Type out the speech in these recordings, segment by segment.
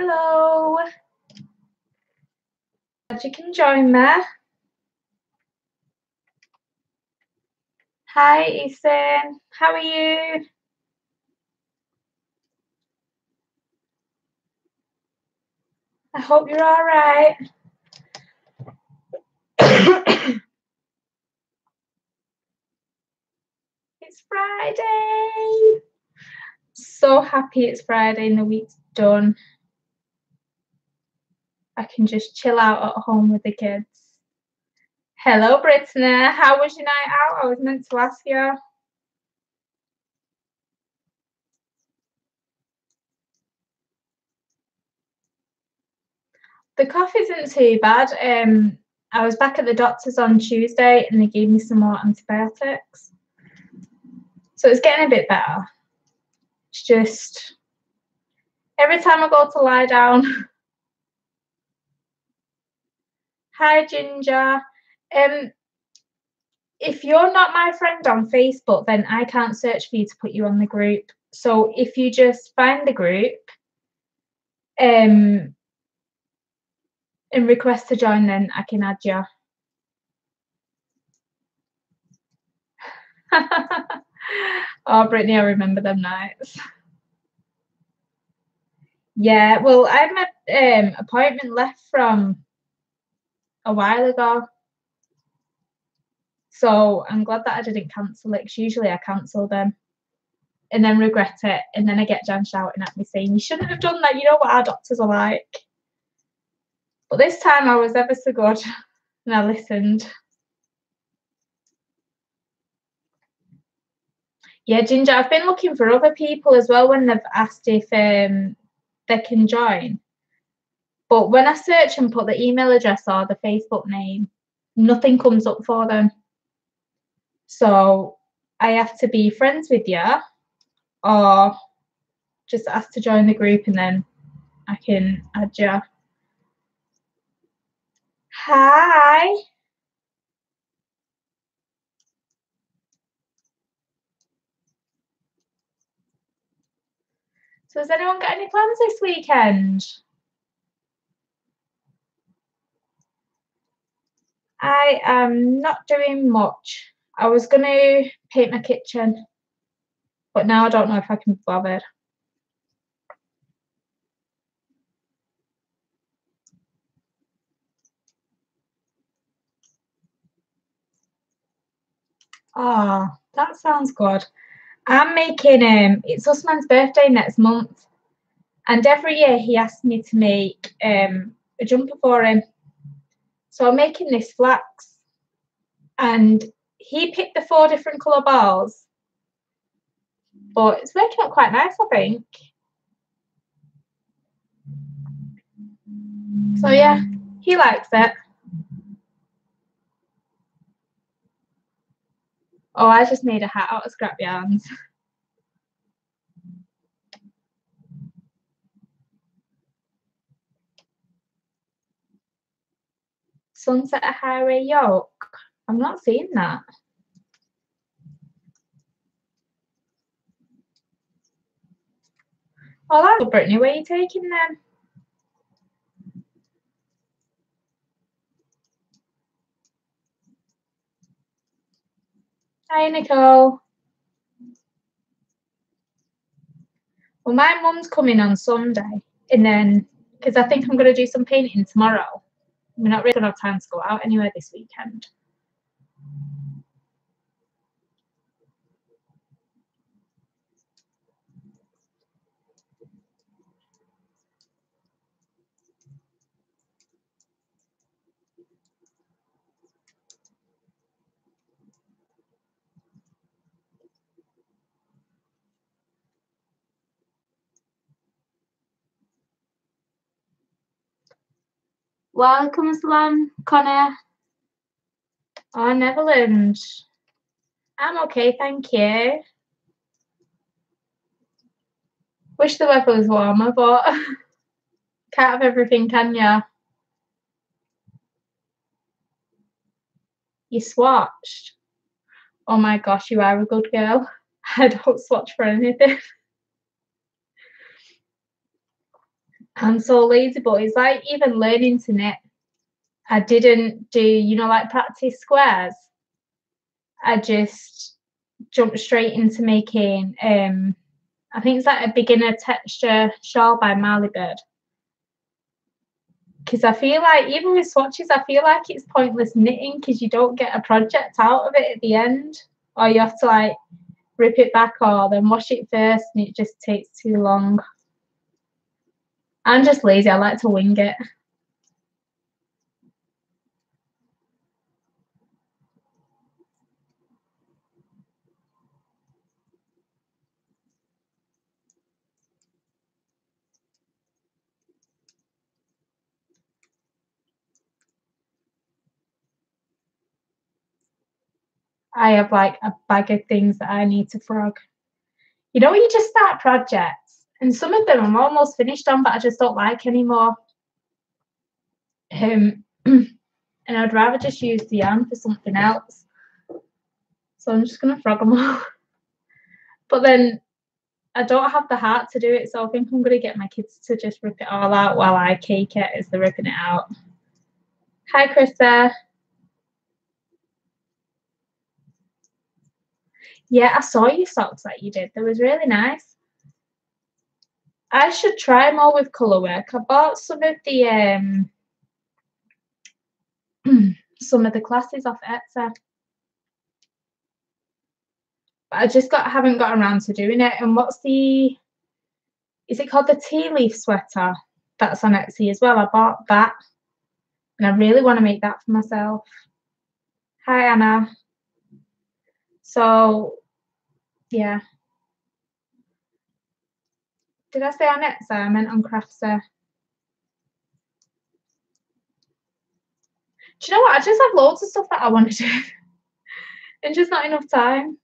Hello. Glad you can join me. Hi, Ethan. How are you? I hope you're all right. It's Friday. So happy it's Friday and the week's done. I can just chill out at home with the kids. Hello, Brittany. How was your night out? I was meant to ask you. The cough isn't too bad. I was back at the doctor's on Tuesday and they gave me some more antibiotics. So it's getting a bit better. It's just every time I go to lie down. Hi, Ginger. If you're not my friend on Facebook, then I can't search for you to put you on the group. So if you just find the group and request to join, then I can add you. Oh, Brittany, I remember them nights. Yeah, well, I had my appointment left from a while ago. So I'm glad that I didn't cancel it, because usually I cancel them and then regret it. And then I get Jan shouting at me saying, you shouldn't have done that. You know what our doctors are like. But this time I was ever so good and I listened. Yeah, Ginger, I've been looking for other people as well when they've asked if they can join. But when I search and put the email address or the Facebook name, nothing comes up for them. So I have to be friends with you or just ask to join the group and then I can add you. Hi. So has anyone got any plans this weekend? I am not doing much. I was going to paint my kitchen, but now I don't know if I can be bothered. Oh, that sounds good. I'm making it's Usman's birthday next month, and every year he asks me to make a jumper for him. So I'm making this flax, and he picked the 4 different colour balls, but it's working out quite nice, I think. So yeah, he likes it. Oh, I just made a hat out of scrap yarns. Sunset a Highway yoke. I'm not seeing that. Oh, that's good, Brittany. Where are you taking them? Hi, Nicole. Well, my mum's coming on Sunday, and then, because I think I'm going to do some painting tomorrow. We're not really going to have time to go out anywhere this weekend. Welcome, Salam, Connor. Oh, Netherland. I'm okay, thank you. Wish the weather was warmer, but can't have everything, can ya? You swatched. Oh my gosh, you are a good girl. I don't swatch for anything. I'm so lazy, but it's like even learning to knit. I didn't do, like practice squares. I just jumped straight into making, I think it's like a beginner texture shawl by Marley Bird. Because I feel like even with swatches, I feel like it's pointless knitting because you don't get a project out of it at the end, or you have to like rip it back or then wash it first, and it just takes too long. I'm just lazy. I like to wing it. I have like a bag of things that I need to frog. You know, when you just start projects, and some of them I'm almost finished on, but I just don't like anymore. And I'd rather just use the yarn for something else. So I'm just gonna frog them all. But then I don't have the heart to do it, so I think I'm gonna get my kids to just rip it all out while I cake it as they're ripping it out. Hi, Krista. Yeah, I saw your socks that you did. They was really nice. I should try more with colour work. I bought some of the some of the classes off Etsy. But I just haven't got around to doing it. And is it called the tea leaf sweater? That's on Etsy as well. I bought that. And I really want to make that for myself. Hi, Anna. So, yeah. Did I say on Etsy? I meant on Craftsy. Do you know what? I just have loads of stuff that I want to do. And just not enough time.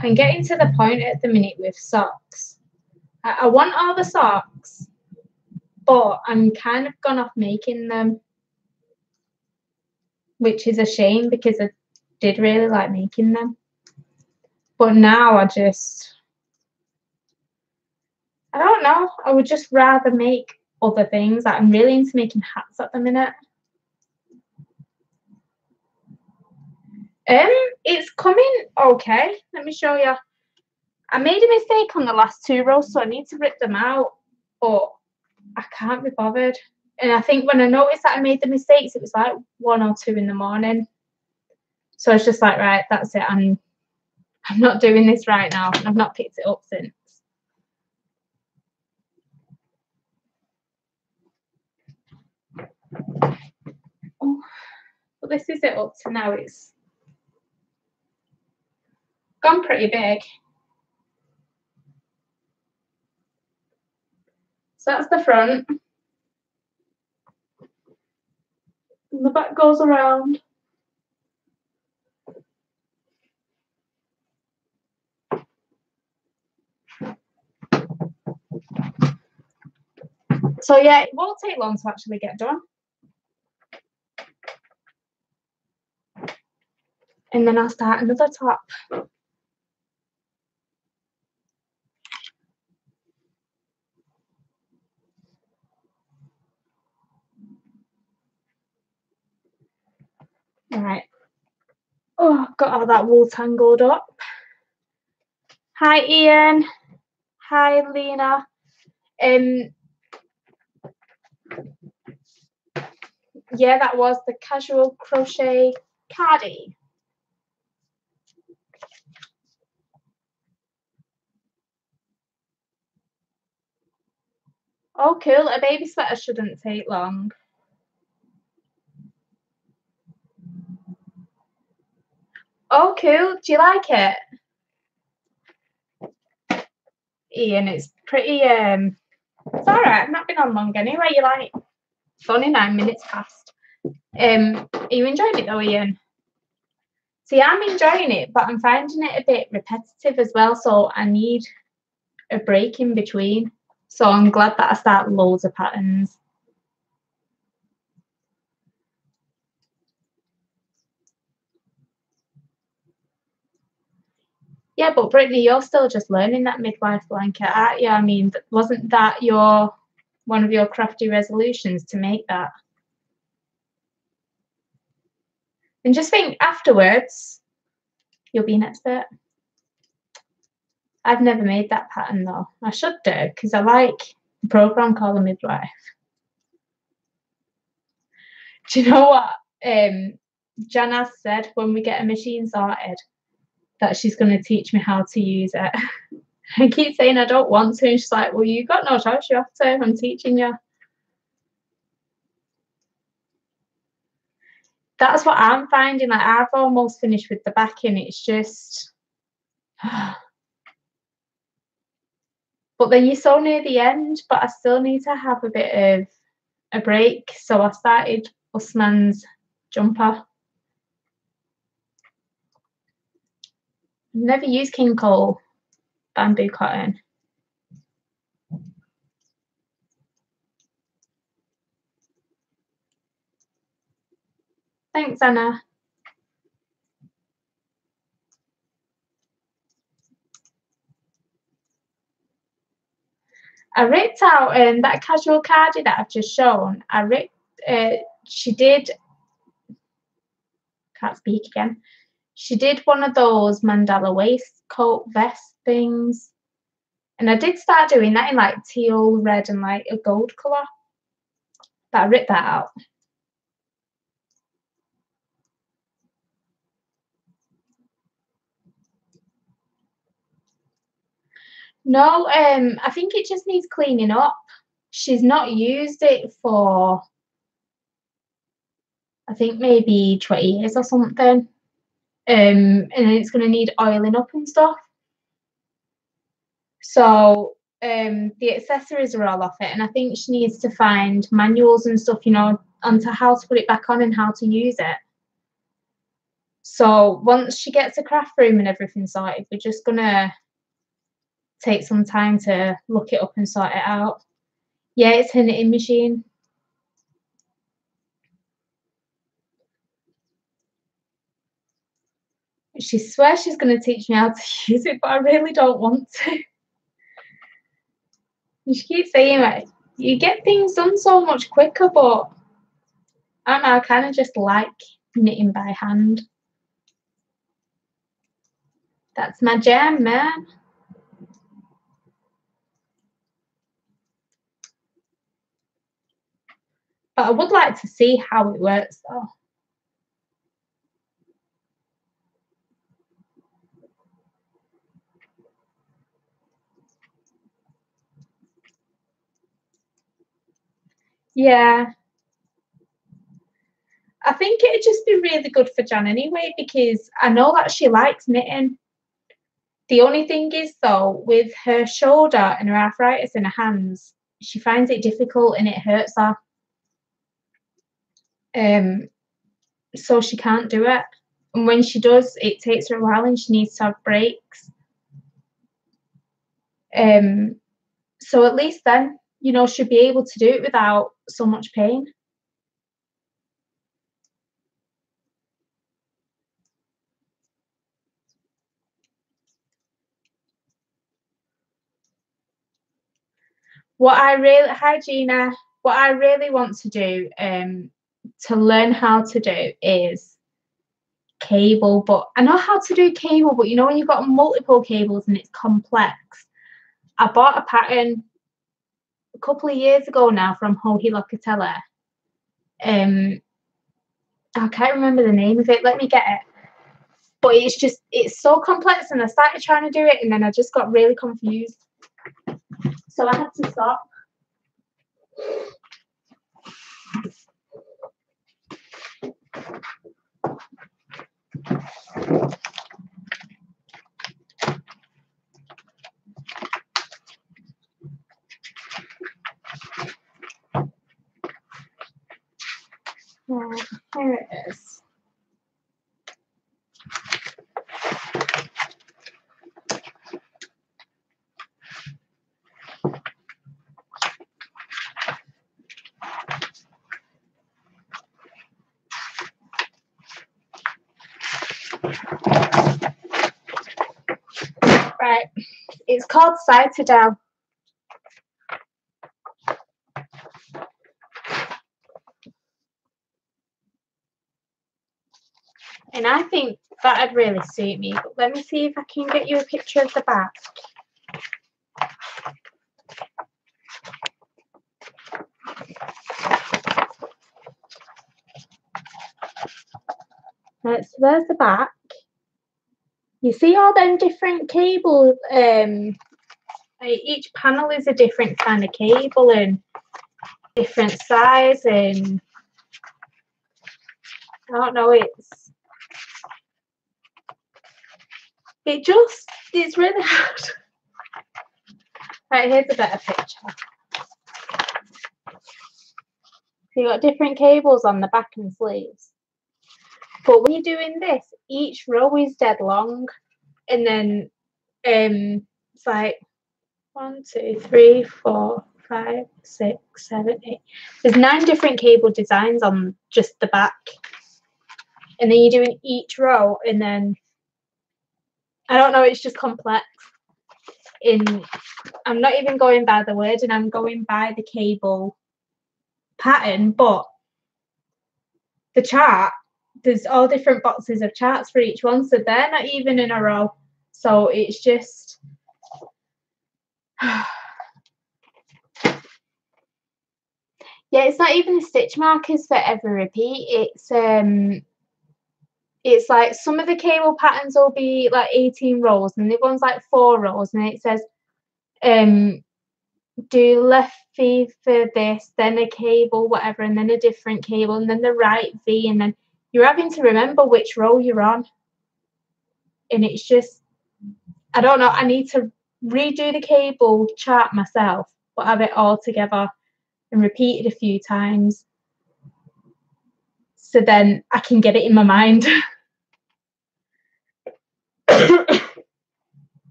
I'm getting to the point at the minute with socks. I want all the socks, but I'm kind of gone off making them, which is a shame because I did really like making them. But now I don't know. I would just rather make other things. Like I'm really into making hats at the minute. It's coming okay. Let me show you. I made a mistake on the last 2 rows, so I need to rip them out, but I can't be bothered. And I think when I noticed that I made the mistakes, it was like 1 or 2 in the morning. So I was just like, right, that's it. I'm not doing this right now. I've not picked it up since. Oh, but this is it up to now. It's gone pretty big. So that's the front. And the back goes around. So yeah, it won't take long to actually get done. And then I'll start another top. All right. Oh, I've got all that wool tangled up. Hi, Ian. Hi, Lena. Yeah, that was the casual crochet cardie. Oh, cool. A baby sweater shouldn't take long. Oh, cool. Do you like it? Ian, it's pretty, it's all right. I've not been on long anyway. You're like, it's only 9 minutes past. Are you enjoying it though, Ian? See, I'm enjoying it, but I'm finding it a bit repetitive as well, so I need a break in between. So I'm glad that I start loads of patterns. Yeah, but Brittany, you're still just learning that midwife blanket, aren't you? I mean, wasn't that one of your crafty resolutions to make that? And just think afterwards, you'll be an expert. I've never made that pattern though. I should do, because I like the program called The Midwife. Do you know what? Jana said when we get a machine sorted that she's going to teach me how to use it. I keep saying I don't want to, and she's like, well, you got no choice, you have to, I'm teaching you. That's what I'm finding, like I've almost finished with the backing, it's just but then you're so near the end, but I still need to have a bit of a break, so I started Usman's jumper. I've never used King Cole bamboo cotton. Thanks, Anna. I ripped out that casual cardi that I've just shown. She did, can't speak again. She did one of those mandala waistcoat vest things. And I did start doing that in like teal, red, and like a gold colour. But I ripped that out. No, I think it just needs cleaning up. She's not used it for, I think maybe 20 years or something. And it's going to need oiling up and stuff. So the accessories are all off it, and I think she needs to find manuals and stuff, you know, onto how to put it back on and how to use it. So once she gets a craft room and everything sorted, we're just gonna take some time to look it up and sort it out. Yeah, it's her knitting machine. She swears she's going to teach me how to use it, but I really don't want to. And she keeps saying, like, you get things done so much quicker, but I don't know, I kind of just like knitting by hand. That's my jam, man. But I would like to see how it works, though. Yeah. I think it'd just be really good for Jan anyway, because I know that she likes knitting. The only thing is, though, with her shoulder and her arthritis in her hands, she finds it difficult and it hurts her. So she can't do it. And when she does, it takes her a while and she needs to have breaks. So at least then, you know, she'll be able to do it without so much pain. Hi Gina, what I really want to do to learn how to do is cable, but I know how to do cable, but you know when you've got multiple cables and it's complex. I bought a pattern a couple of years ago now from Hohi Locatella. I can't remember the name of it. Let me get it. But it's so complex, and I started trying to do it, and then I just got really confused. So I had to stop. Here it is. Right, it's called Citadel. And I think that'd really suit me. But let me see if I can get you a picture of the back. Right, so there's the back. You see all them different cables. Each panel is a different kind of cable and different size, and I don't know. It's really hard. Right, here's a better picture. So you've got different cables on the back and sleeves. But when you're doing this, each row is dead long. And then it's like 1, 2, 3, 4, 5, 6, 7, 8. There's 9 different cable designs on just the back. And then you're doing each row, and then I don't know, it's just complex. I'm not even going by the word, and I'm going by the cable pattern, but the chart, there's all different boxes of charts for each one, so they're not even in a row. So it's just yeah, it's not even the stitch markers for every repeat. It's like some of the cable patterns will be like 18 rows, and the other one's like 4 rows, and it says do left V for this, then a cable, whatever, and then a different cable, and then the right V, and then you're having to remember which row you're on. And it's just, I don't know, I need to redo the cable chart myself, but have it all together and repeat it a few times, so then I can get it in my mind.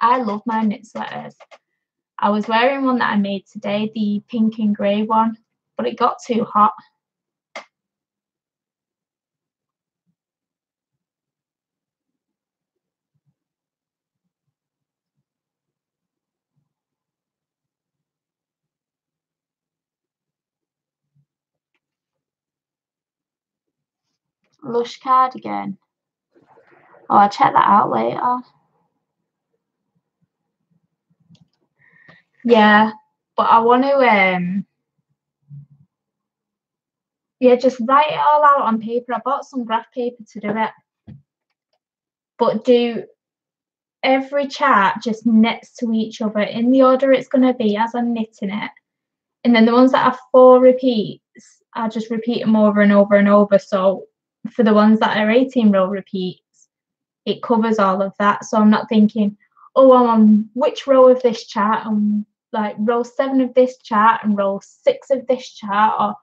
I love my knit sweaters. I was wearing one that I made today, the pink and grey one, but it got too hot. Lush cardigan. Oh, I'll check that out later. Yeah, but I want to yeah, just write it all out on paper. I bought some graph paper to do it, but do every chart just next to each other in the order it's going to be as I'm knitting it, and then the ones that have 4 repeats, I'll just repeat them over and over and over. So for the ones that are 18 row repeats, it covers all of that, so I'm not thinking, oh, I'm on which row of this chart, and like row 7 of this chart and row 6 of this chart, or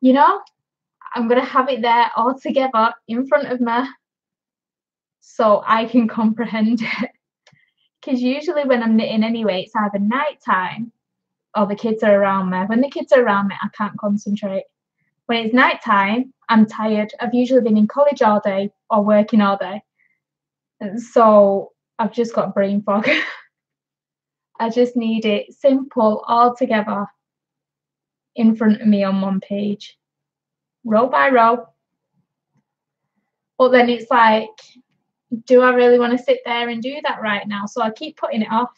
you know, I'm going to have it there all together in front of me so I can comprehend it. Because usually when I'm knitting anyway, it's either night time or the kids are around me. When the kids are around me, I can't concentrate. When it's night time, I'm tired. I've usually been in college all day or working all day. And so I've just got brain fog. I just need it simple all together in front of me on one page, row by row. But then it's like, do I really want to sit there and do that right now? So I keep putting it off.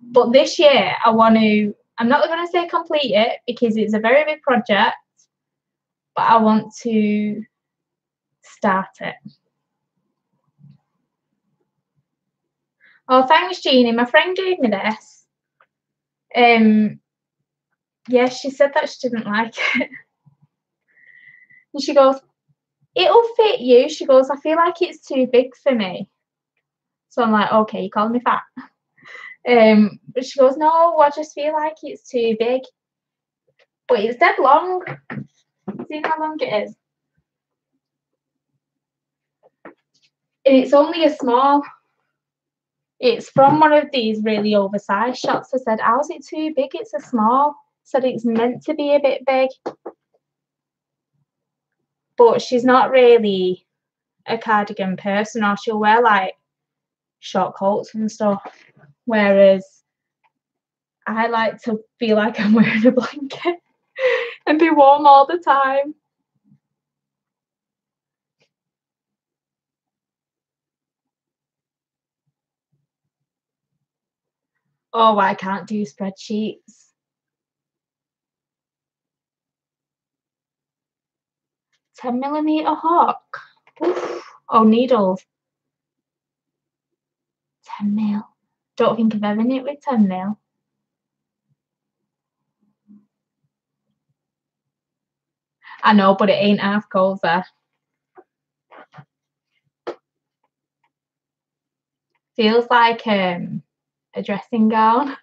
But this year I want to, I'm not going to say complete it because it's a very big project, but I want to start it. Oh, thanks, Jeannie. My friend gave me this. Yeah, she said that she didn't like it. And she goes, it'll fit you. She goes, I feel like it's too big for me. So I'm like, okay, you calling me fat? But she goes, no, I just feel like it's too big. But it's dead long. See how long it is? And it's only a small. It's from one of these really oversized shops. I said, how's it too big? It's a small. Said it's meant to be a bit big. But she's not really a cardigan person, or she'll wear like short coats and stuff. Whereas I like to feel like I'm wearing a blanket and be warm all the time. Oh, I can't do spreadsheets. 10mm hook. Oof. Oh, needles. 10mm. Don't think I've ever knit with 10mm. I know, but it ain't half cozy. Feels like a dressing gown.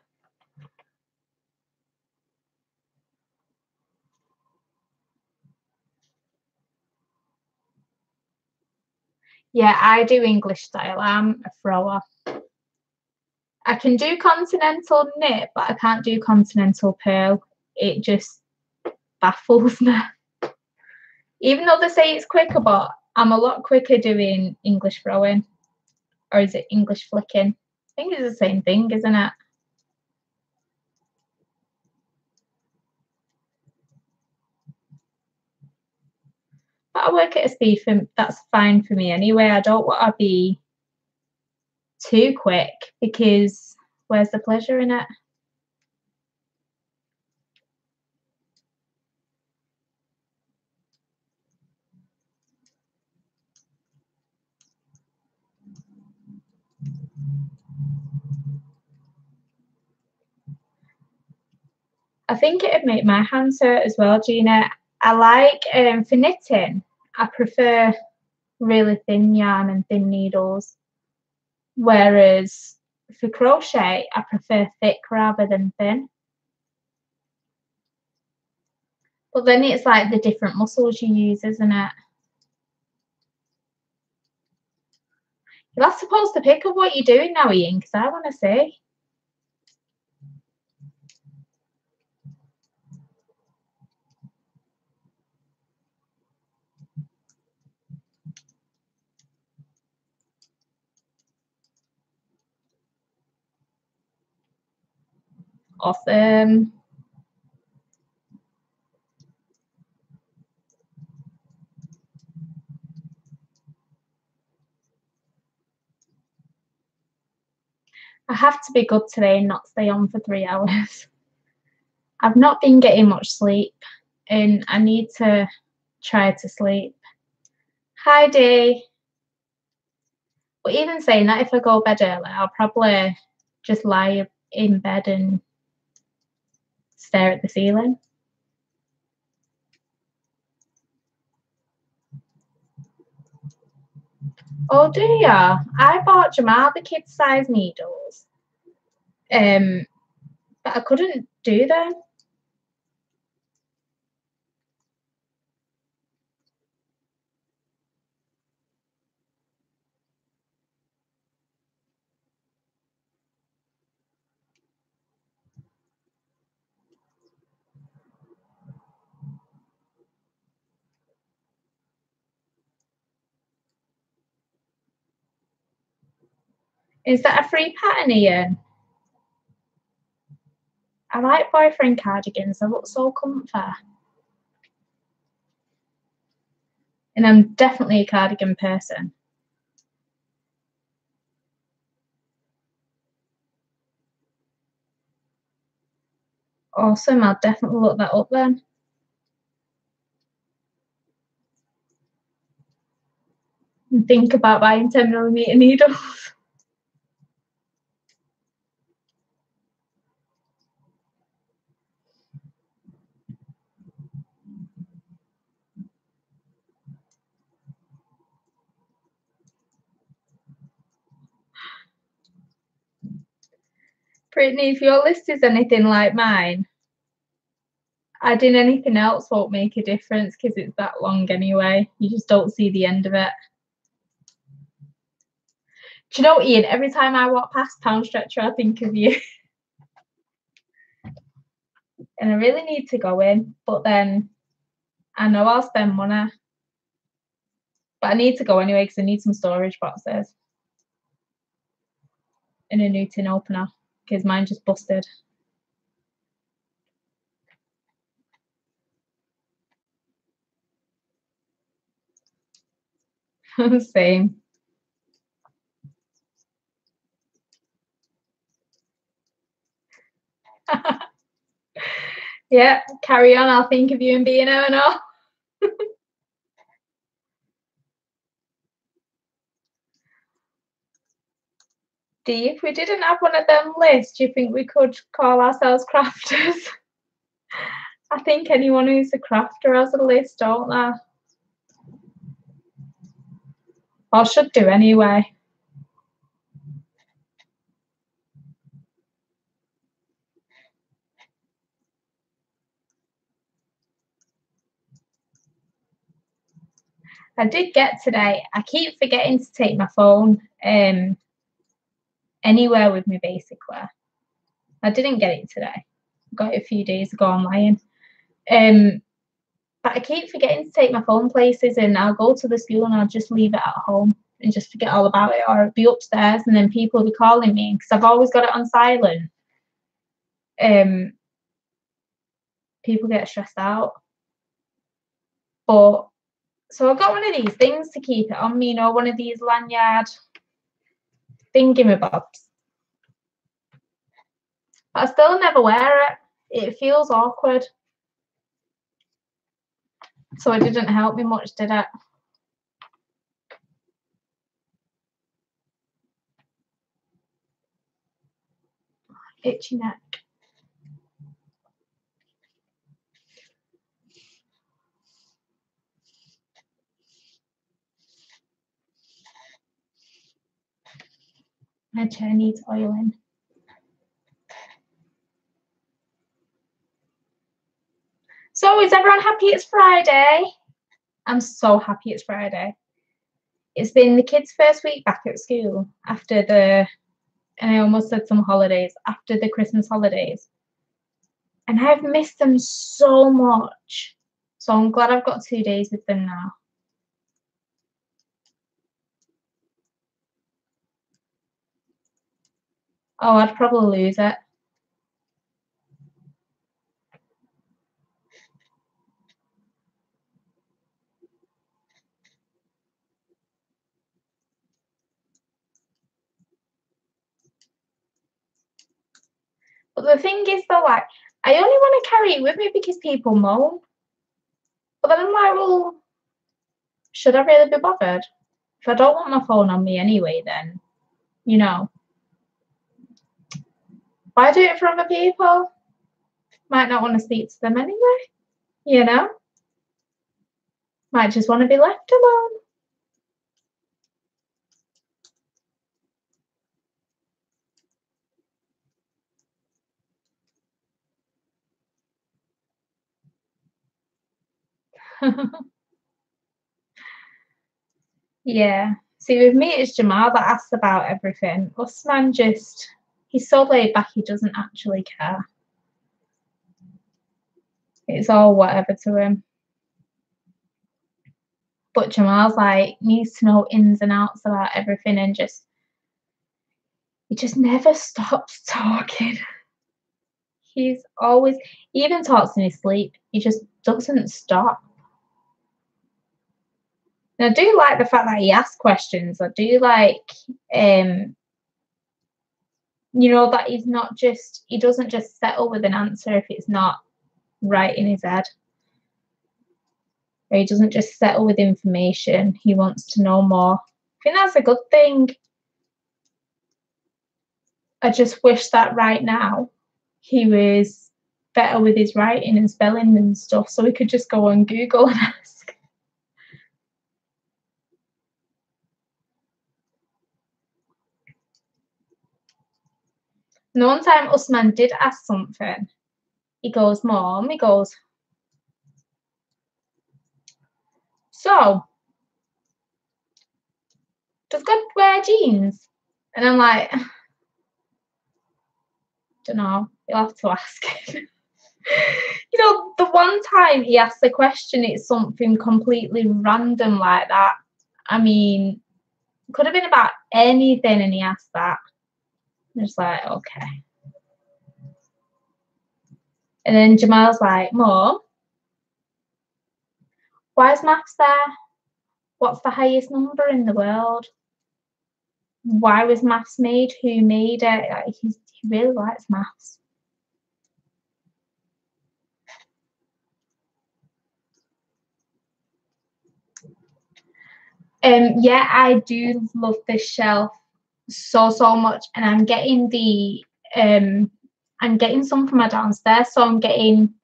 Yeah, I do English style. I'm a thrower. I can do continental knit, but I can't do continental purl. It just baffles me. Even though they say it's quicker, but I'm a lot quicker doing English throwing. Or is it English flicking? I think it's the same thing, isn't it? But I work at a speed that's fine for me anyway. I don't want to be too quick because where's the pleasure in it? I think it'd make my hands hurt as well, Gina. I like for knitting, I prefer really thin yarn and thin needles. Whereas for crochet, I prefer thick rather than thin. But then it's like the different muscles you use, isn't it? You're not supposed to pick up what you're doing now, Ian, because I want to see. Awesome. I have to be good today and not stay on for 3 hours. I've not been getting much sleep and I need to try to sleep. Hi, Dee. But even saying that, if I go bed early, I'll probably just lie in bed and stare at the ceiling. Oh, do ya? I bought Jamal the kids' size needles, but I couldn't do them. Is that a free pattern, Ian? I like boyfriend cardigans. They look so comfy. And I'm definitely a cardigan person. Awesome. I'll definitely look that up then. And think about buying 10mm needles. Brittany, if your list is anything like mine, adding anything else won't make a difference because it's that long anyway. You just don't see the end of it. Do you know, Ian, every time I walk past Pound Stretcher, I think of you. And I really need to go in, but then I know I'll spend money. But I need to go anyway because I need some storage boxes. in a new tin opener because mine just busted. Same. Yeah, carry on. I'll think of you and B&O. Dee, if we didn't have one of them lists, do you think we could call ourselves crafters? I think anyone who's a crafter has a list, don't they? Or should do anyway. I did get today. I keep forgetting to take my phone anywhere with me, basically. I didn't get it today. I got it a few days ago online. But I keep forgetting to take my phone places, and I'll go to the school and I'll just leave it at home and just forget all about it, or it'll be upstairs and then people will be calling me because I've always got it on silent. People get stressed out. But so I got one of these things to keep it on me, you know, one of these lanyard thingamabobs. But I still never wear it. It feels awkward. So it didn't help me much, did it? Itchy neck. My chair needs oiling. So is everyone happy it's Friday? I'm so happy it's Friday. It's been the kids' first week back at school after and I almost said some holidays, after the Christmas holidays. And I've missed them so much. So I'm glad I've got 2 days with them now. Oh, I'd probably lose it. But the thing is, though, like, I only want to carry it with me because people moan. But then I'm like, well, should I really be bothered? If I don't want my phone on me anyway, then, you know, why do it for other people? Might not want to speak to them anyway, you know? Might just want to be left alone. Yeah. See, with me, it's Jamal that asks about everything. Usman he's so laid back, he doesn't actually care. It's all whatever to him. But Jamal's like, needs to know ins and outs about everything and he just never stops talking. He even talks in his sleep. He just doesn't stop. And I do like the fact that he asks questions. I do like, you know, that he doesn't just settle with an answer if it's not right in his head. Or he doesn't just settle with information. He wants to know more. I think that's a good thing. I just wish that right now he was better with his writing and spelling and stuff, so we could just go on Google and ask. And the one time Usman did ask something, he goes, Mom, so, does God wear jeans? And I'm like, don't know, you'll have to ask him. You know, the one time he asked the question, it's something completely random like that. I mean, could have been about anything and he asked that. I'm just like, okay. And then Jamal's like, Mum, why is maths there? What's the highest number in the world? Why was maths made? Who made it? Like, he really likes maths. Yeah, I do love this shelf so much, and I'm getting some for my downstairs, so I'm getting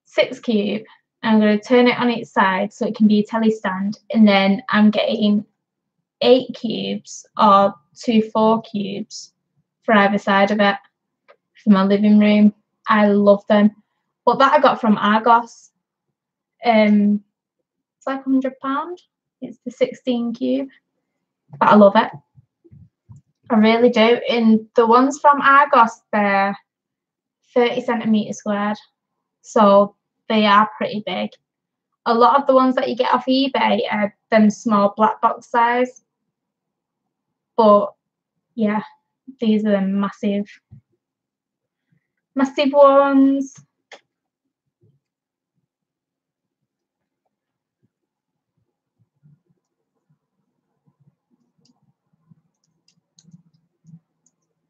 6 cube. I'm going to turn it on its side so it can be a telly stand, and then I'm getting 8 cubes or 2 4 cubes for either side of it for my living room. I love them, but that I got from Argos. It's like £100. It's the 16 cube, but I love it. I really do. And the ones from Argos, they're 30 centimetres squared, so they are pretty big. A lot of the ones that you get off eBay are them small black box size, but yeah, these are the massive ones.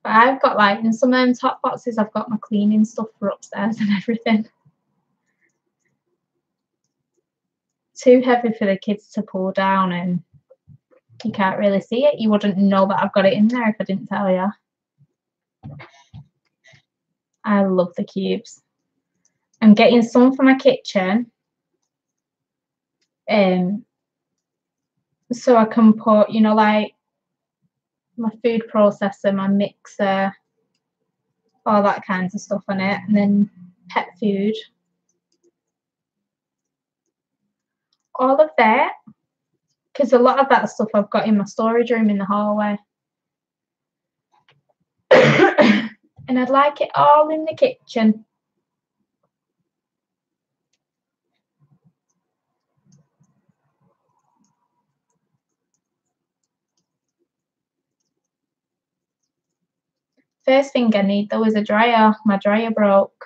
But I've got, like, in some of them top boxes, I've got my cleaning stuff for upstairs and everything. Too heavy for the kids to pull down, and you can't really see it. You wouldn't know that I've got it in there if I didn't tell you. I love the cubes. I'm getting some for my kitchen, so I can put, you know, like my food processor, my mixer, all that kinds of stuff on it, and then pet food. All of that, because a lot of that stuff I've got in my storage room in the hallway. And I'd like it all in the kitchen. First thing I need though is a dryer. My dryer broke.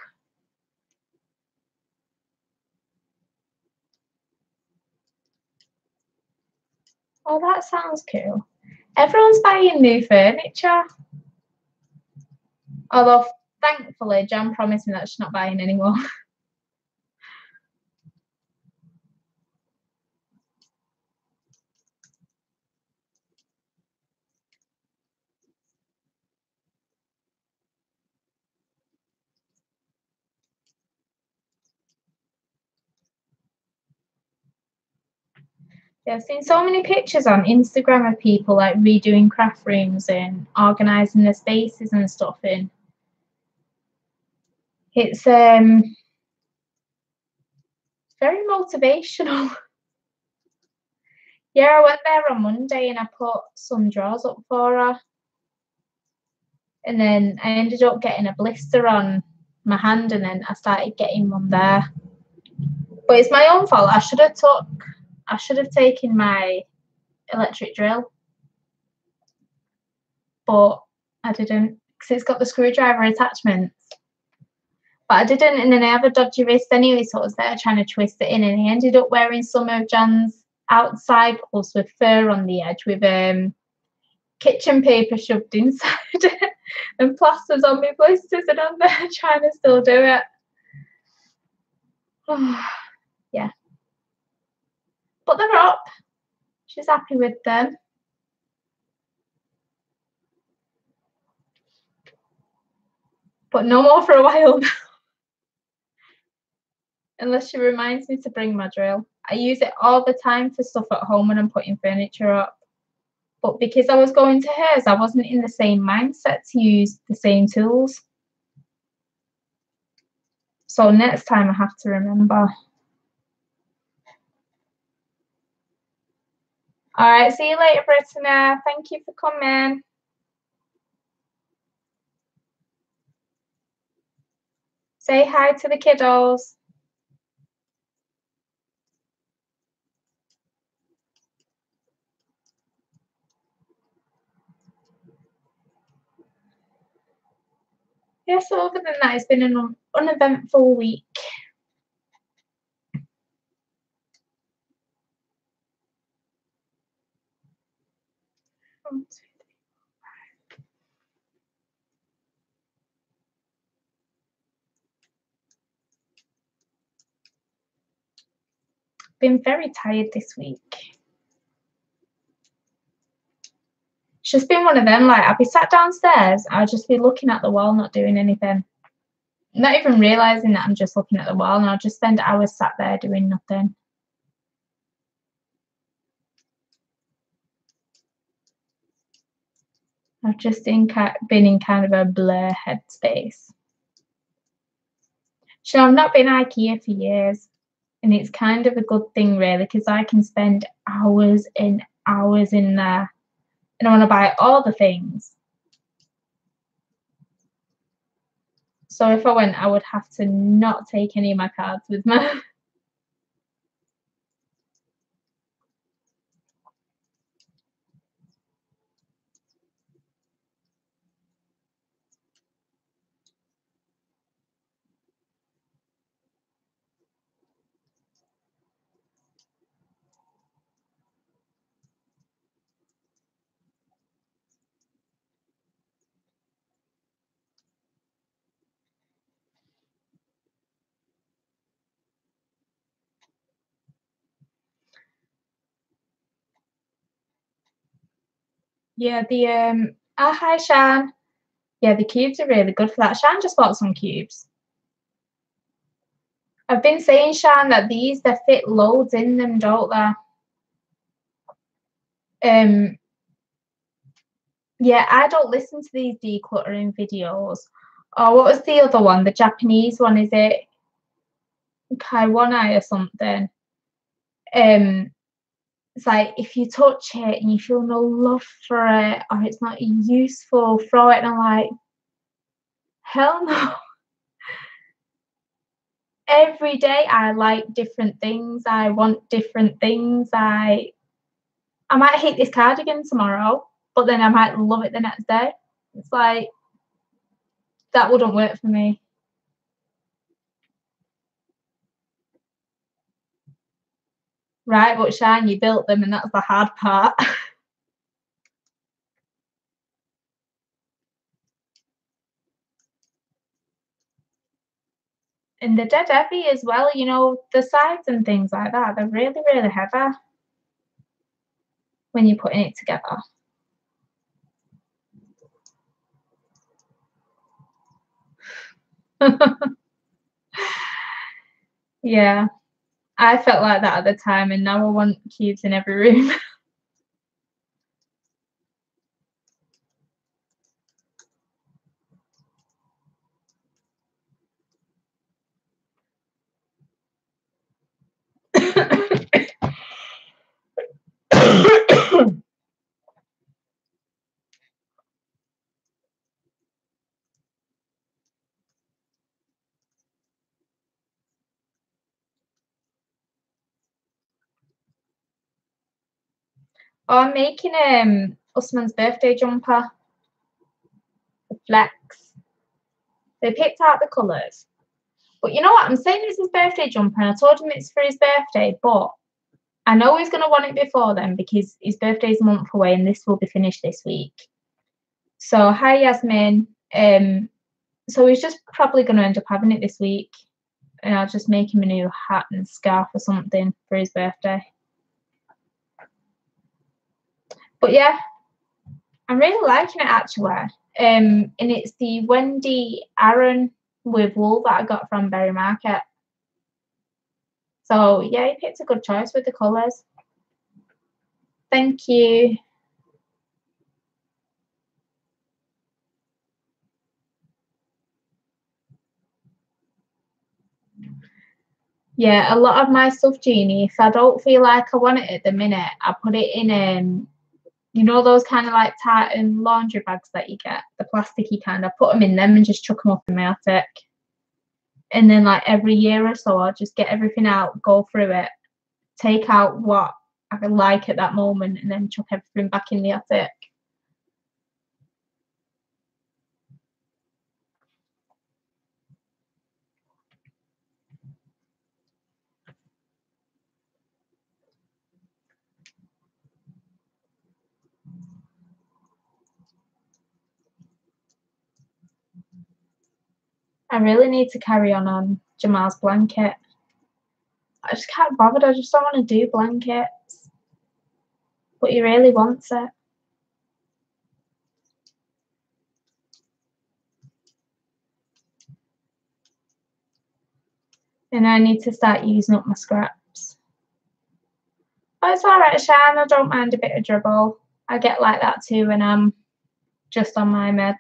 Oh, that sounds cool. Everyone's buying new furniture. Although, thankfully, Jan promised me that she's not buying anymore. Yeah, I've seen so many pictures on Instagram of people like redoing craft rooms and organising their spaces and stuff in. It's very motivational. Yeah, I went there on Monday and I put some drawers up for her. And then I ended up getting a blister on my hand, and then I started getting one there. But it's my own fault. I should have taken my electric drill, but I didn't, because it's got the screwdriver attachments. But I didn't, and then I have a dodgy wrist anyway, so I was there trying to twist it in, and I ended up wearing some of Jan's outside clothes with fur on the edge with kitchen paper shoved inside it and plasters on my blisters, and I'm there trying to still do it. Yeah. But they're up. She's happy with them. But no more for a while. Unless she reminds me to bring my drill. I use it all the time for stuff at home when I'm putting furniture up. But because I was going to hers, I wasn't in the same mindset to use the same tools. So next time I have to remember. All right, see you later, Brittany. Thank you for coming. Say hi to the kiddos. Yeah, so other than that, it's been an uneventful week. Been very tired this week. It's just been one of them, like, I'll be sat downstairs, I'll just be looking at the wall, not doing anything. Not even realising that I'm just looking at the wall, and I'll just spend hours sat there doing nothing. I've just been in kind of a blur headspace. So I've not been IKEA for years, and it's kind of a good thing really, because I can spend hours and hours in there, and I want to buy all the things. So if I went, I would have to not take any of my cards with me. Yeah, hi Shan. Yeah, the cubes are really good for that. Shan just bought some cubes. I've been saying, Shan, that they fit loads in them, don't they? Yeah, I don't listen to these decluttering videos. Oh, what was the other one? The Japanese one, is it Kaiwanai or something? It's like, if you touch it and you feel no love for it, or it's not useful, throw it. And I'm like, hell no. Every day I like different things. I want different things. I might hate this cardigan tomorrow, but then I might love it the next day. It's like, that wouldn't work for me. Right, but Shine, you built them, and that's the hard part. And they're dead heavy as well, you know, the sides and things like that. They're really, really heavy when you're putting it together. Yeah, I felt like that at the time, and now I want cubes in every room. Oh, I'm making Usman's birthday jumper, the flex. They picked out the colours. But you know what? I'm saying it's his birthday jumper, and I told him it's for his birthday, but I know he's going to want it before then, because his birthday's a month away and this will be finished this week. So, hi, Yasmin. So he's just probably going to end up having it this week, and I'll just make him a new hat and scarf or something for his birthday. But yeah, I'm really liking it actually. And it's the Wendy Aaron with wool that I got from Berry Market. So yeah, he picked a good choice with the colours. Thank you. Yeah, a lot of my stuff, Jeannie, if I don't feel like I want it at the minute, I put it in you know those kind of like tartan laundry bags that you get, the plasticky kind. I put them in them and just chuck them up in my attic. And then like every year or so, I'll just get everything out, go through it, take out what I like at that moment, and then chuck everything back in the attic. I really need to carry on Jamal's blanket. I just can't bother. I just don't want to do blankets. But he really wants it. And I need to start using up my scraps. Oh, it's alright, Shan. I don't mind a bit of dribble. I get like that too when I'm just on my meds.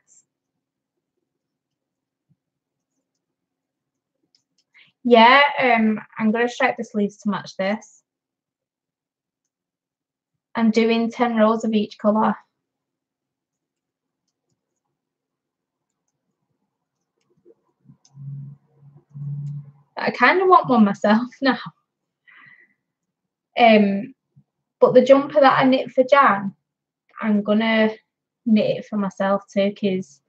Yeah, I'm going to stripe the sleeves to match this. I'm doing 10 rows of each colour. I kind of want one myself now. But the jumper that I knit for Jan, I'm going to knit it for myself too, because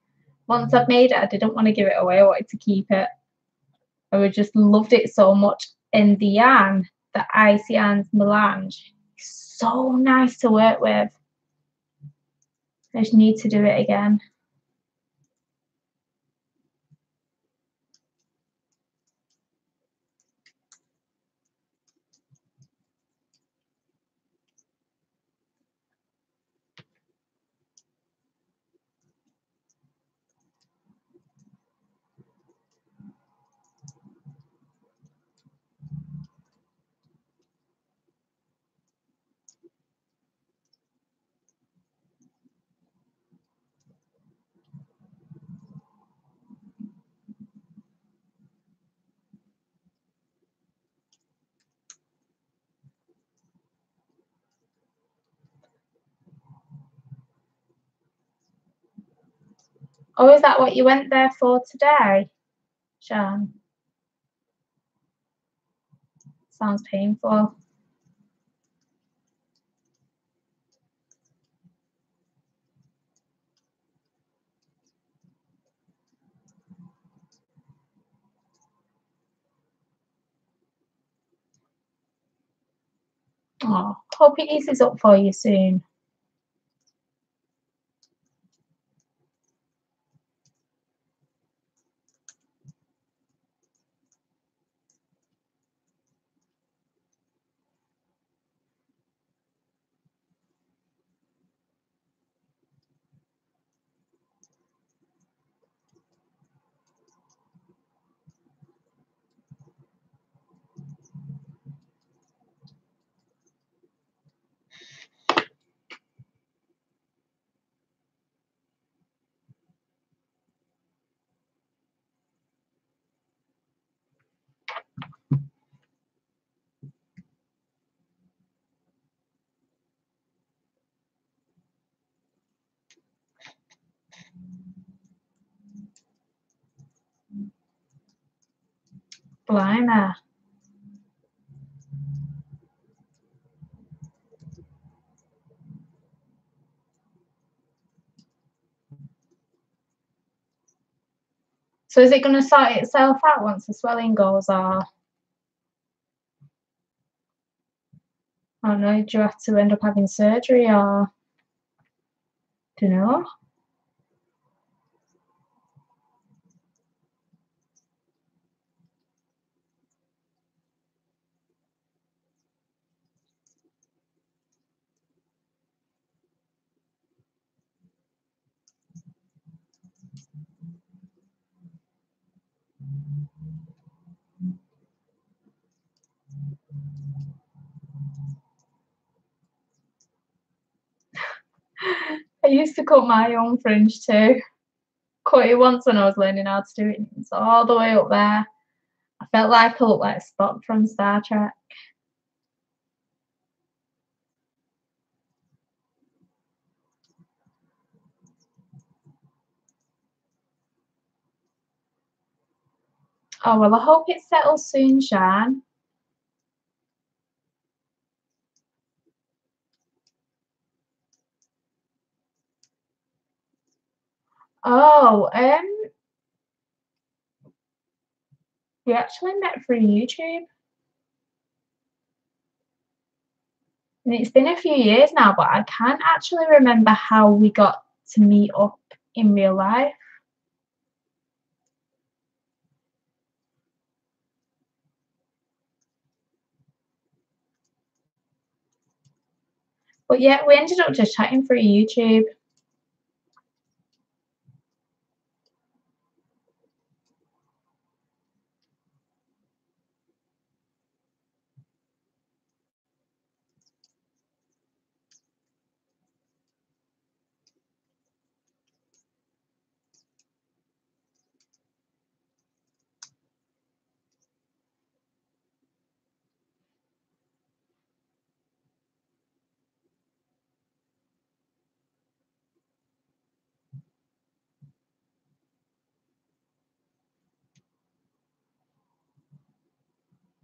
once I've made it, I didn't want to give it away. I wanted to keep it. I just loved it so much. And the yarn, the Icy Yarns Melange, is so nice to work with. I just need to do it again. Oh, is that what you went there for today, Shan? Sounds painful. Oh, hope it eases up for you soon. Blimey. So is it going to sort itself out once the swelling goes, or? Oh no, do you have to end up having surgery, or? Do you know? I used to cut my own fringe too. Cut it once when I was learning how to do it. It's all the way up there. I felt like I looked like Spock from Star Trek. Oh well, I hope it settles soon, Shan. Oh, we actually met through YouTube. And it's been a few years now, but I can't actually remember how we got to meet up in real life. But yeah, we ended up just chatting through YouTube.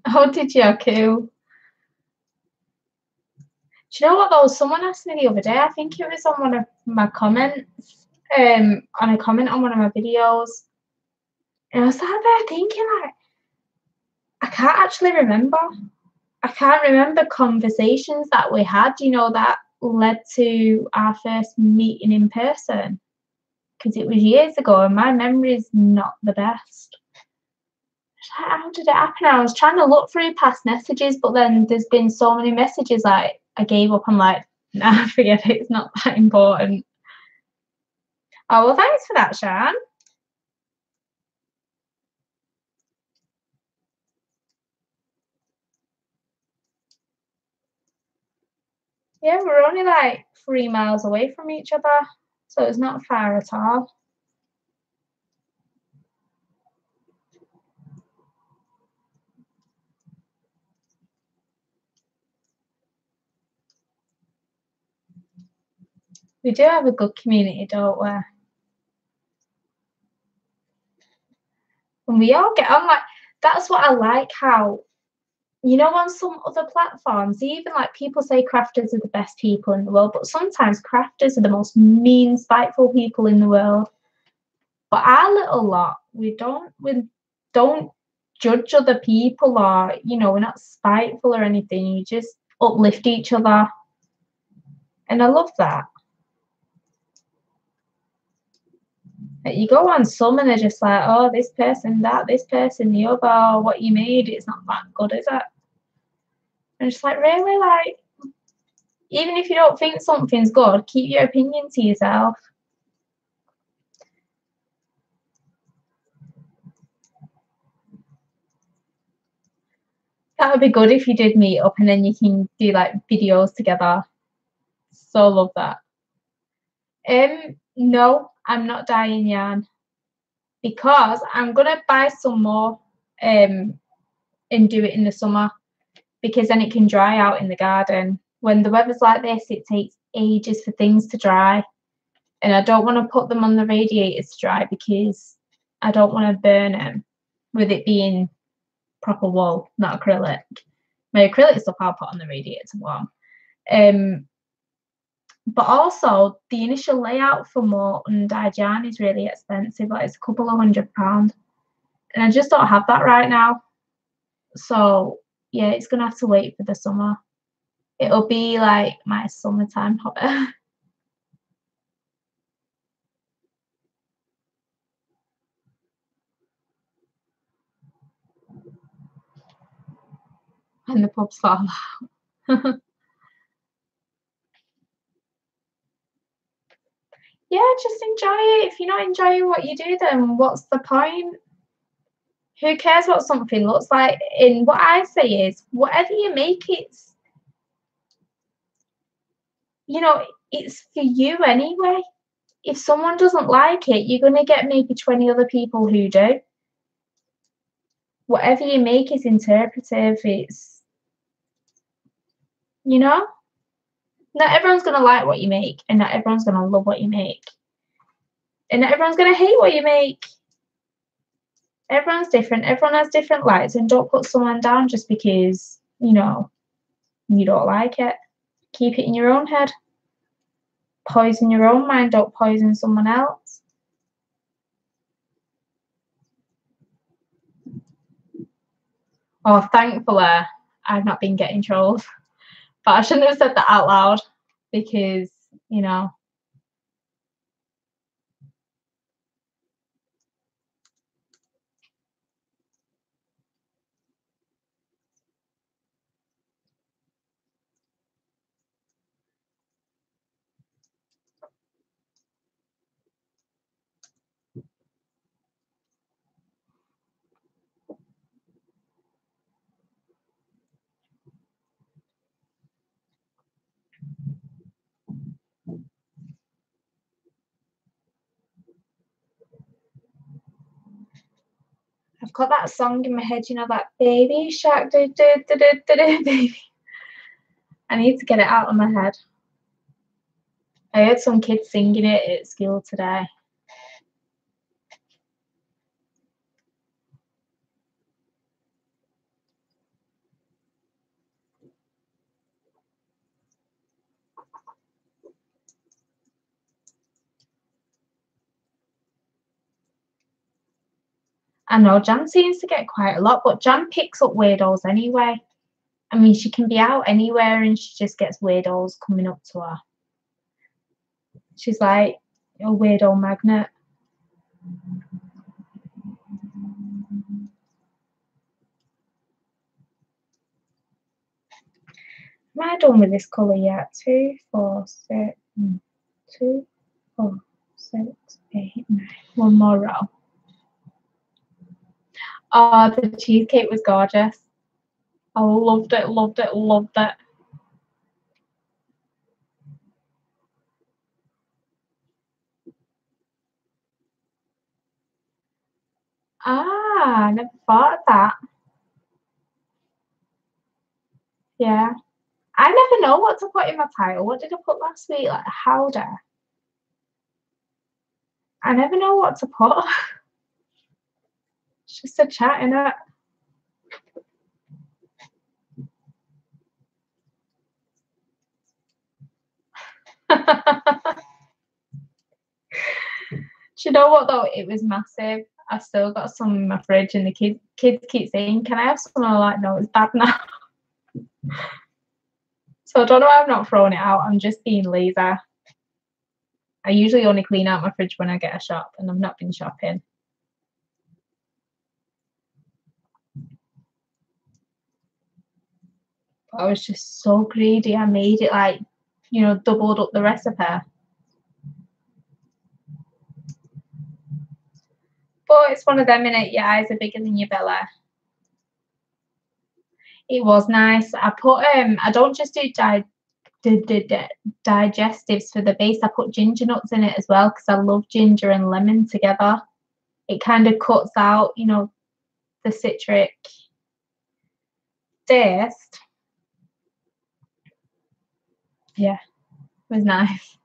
Oh, did you? Cool. Do you know what though? Someone asked me the other day, I think it was on one of my comments, on a comment on one of my videos. And I was sat there thinking, like, I can't actually remember. I can't remember conversations that we had, that led to our first meeting in person. Because it was years ago and my memory is not the best. How did it happen? I was trying to look through past messages, but then there's been so many messages like I gave up. I'm like, nah, forget it. It's not that important. Oh, well, thanks for that, Shan. Yeah, we're only like 3 miles away from each other, so it's not far at all. We do have a good community, don't we? And we all get on. Like, that's what I like, how on some other platforms, even like people say crafters are the best people in the world, but sometimes crafters are the most mean, spiteful people in the world. But our little lot, we don't judge other people, or we're not spiteful or anything. You just uplift each other, and I love that. Like, you go on some and they're just like, oh, this person that, this person the other, oh, what you made, it's not that good, is it? And it's like, really, like, even if you don't think something's good, keep your opinion to yourself. That would be good if you did meet up and then you can do like videos together. So love that. No, I'm not dyeing yarn because I'm gonna buy some more and do it in the summer, because then it can dry out in the garden. When the weather's like this, it takes ages for things to dry, and I don't want to put them on the radiators to dry because I don't want to burn them with it being proper wool, not acrylic. My acrylic stuff I'll put on the radiator to warm. But also the initial layout for more undyed yarn is really expensive. Like, it's a couple of £100, and I just don't have that right now. So yeah, it's gonna have to wait for the summer. It'll be like my summertime hobby. When the pubs fall out. Yeah, just enjoy it. If you're not enjoying what you do, then what's the point? Who cares what something looks like? And what I say is, whatever you make, it's for you anyway. If someone doesn't like it, you're going to get maybe 20 other people who do. Whatever you make is interpretive. It's, not everyone's going to like what you make, and not everyone's going to love what you make. And not everyone's going to hate what you make. Everyone's different. Everyone has different likes, and don't put someone down just because, you don't like it. Keep it in your own head. Poison your own mind. Don't poison someone else. Oh, thankfully, I've not been getting trolls. But I shouldn't have said that out loud because, you know, I've got that song in my head, you know, that baby shark, do, do, do, do, do, do, baby. I need to get it out of my head. I heard some kids singing it at school today. I know Jan seems to get quite a lot, but Jan picks up weirdos anyway. I mean, she can be out anywhere and she just gets weirdos coming up to her. She's like a weirdo magnet. Am I done with this colour yet? 2, 4, 6, 2, 4, 6, 8, 9. One more row. Oh, the cheesecake was gorgeous. I loved it, loved it, loved it. Ah, I never thought of that. Yeah. I never know what to put in my title. What did I put last week? Like howdy. I never know what to put. It's just a chat, innit? Do you know what though? It was massive. I've still got some in my fridge, and the kids keep saying, "Can I have some?" I'm like, "No, it's bad now." So I don't know why I've not thrown it out. I'm just being lazy. I usually only clean out my fridge when I get a shop, and I've not been shopping. But I was just so greedy. I made it like, you know, doubled up the recipe. But it's one of them, innit? Your eyes are bigger than your belly. It was nice. I put I don't just do digestives for the base. I put ginger nuts in it as well because I love ginger and lemon together. It kind of cuts out, you know, the citric taste. Yeah, it was nice.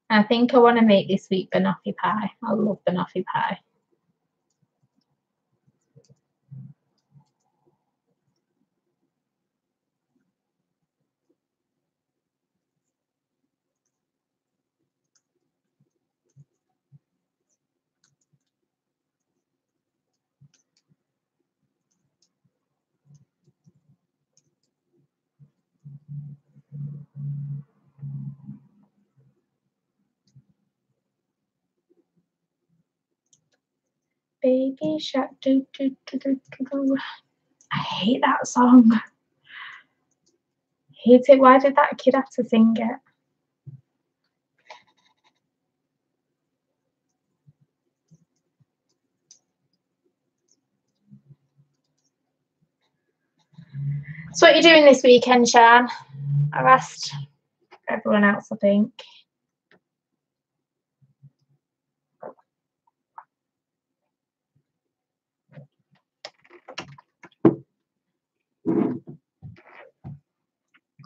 I think I want to make this week banoffee pie. I love banoffee pie. Baby shark, do, do, do, do, do, do. I hate that song. Hate it. Why did that kid have to sing it? So what are you doing this weekend, Shan? I've asked everyone else, I think.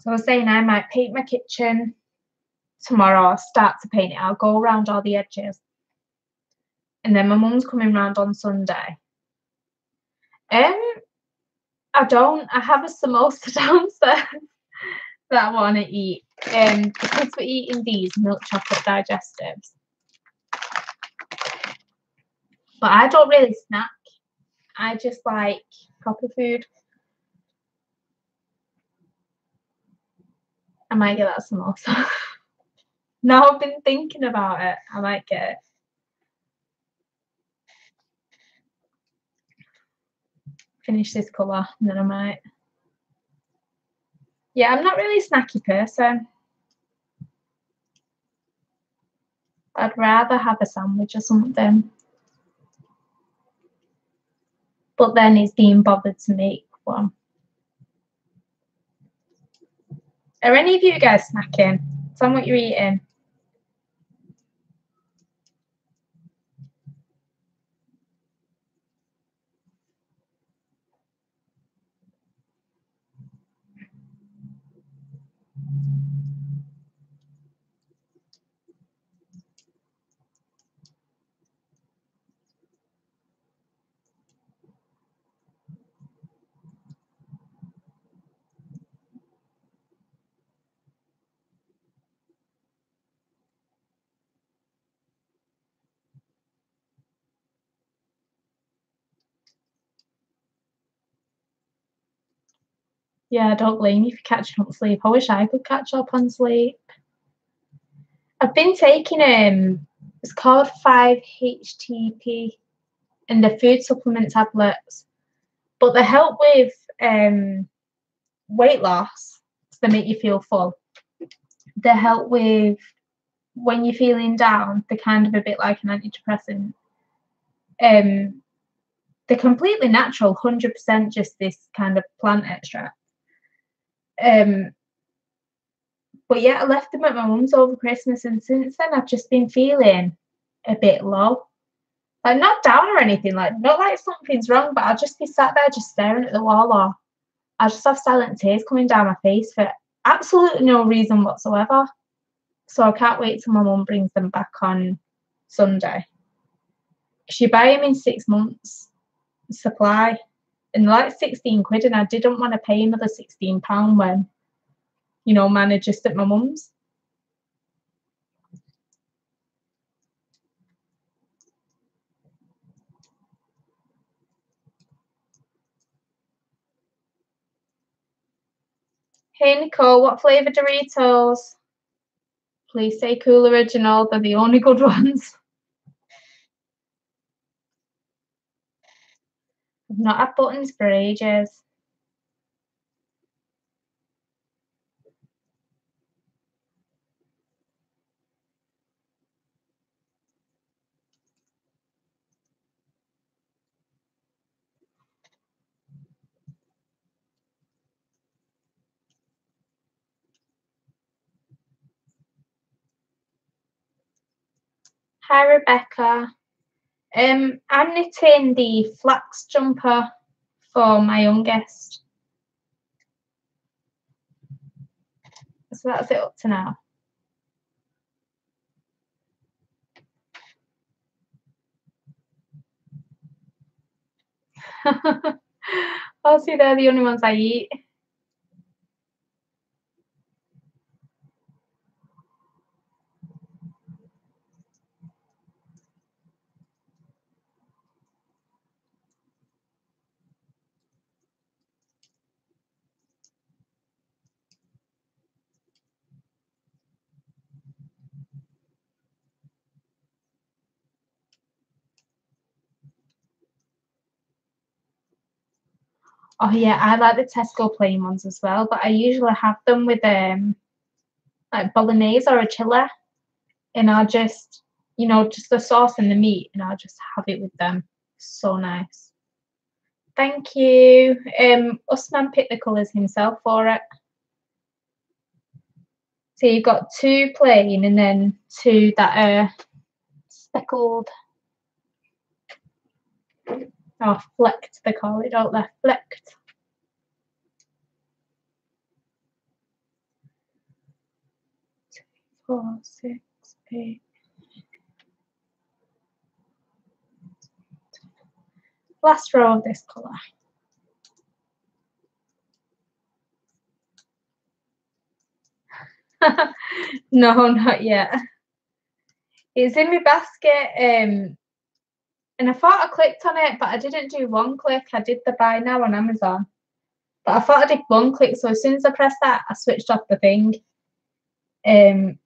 So I was saying I might paint my kitchen tomorrow. I'll start to paint it. I'll go around all the edges. And then my mum's coming round on Sunday. I don't. I have a samosa downstairs that I want to eat. Because we're eating these milk chocolate digestives. But I don't really snack. I just like proper food. I might get that samosa. Now I've been thinking about it. I might get it. Finish this colour and then I might. Yeah, I'm not really a snacky person. I'd rather have a sandwich or something. But then it's being bothered to make one. Are any of you guys snacking? Tell me what you're eating. Yeah, I don't blame you for catching up sleep. I wish I could catch up on sleep. I've been taking it's called 5-HTP, and the food supplement tablets, but they help with weight loss. So they make you feel full. They help with when you're feeling down. They're kind of a bit like an antidepressant. They're completely natural, 100% just this kind of plant extract. But yeah, I left them at my mum's over Christmas, and since then I've just been feeling a bit low. Like not down or anything, like not like something's wrong, but I'll just be sat there just staring at the wall, or I'll just have silent tears coming down my face for absolutely no reason whatsoever. So I can't wait till my mum brings them back on Sunday. She buy them in 6 months supply, and they're like 16 quid, and I didn't want to pay another £16 when, mine are just at my mum's. Hey Nicole, what flavour Doritos? Please say Cool Original, they're the only good ones. I've not had buttons for ages. Hi Rebecca. I'm knitting the flax jumper for my youngest. So that's it up to now. I'll see, they're the only ones I eat. Oh yeah, I like the Tesco plain ones as well, but I usually have them with like bolognese or a chili, and I'll just just the sauce and the meat, and I'll just have it with them. So nice. Thank you. Usman picked the colours himself for it. So you've got 2 plain and then 2 that are speckled. Or flecked, they call it, don't they? Flecked. Four, 6, 8. Last row of this colour. No, not yet. It's in my basket, and I thought I clicked on it, but I didn't do one click. I did the buy now on Amazon, but I thought I did one click. So as soon as I pressed that, I switched off the thing. And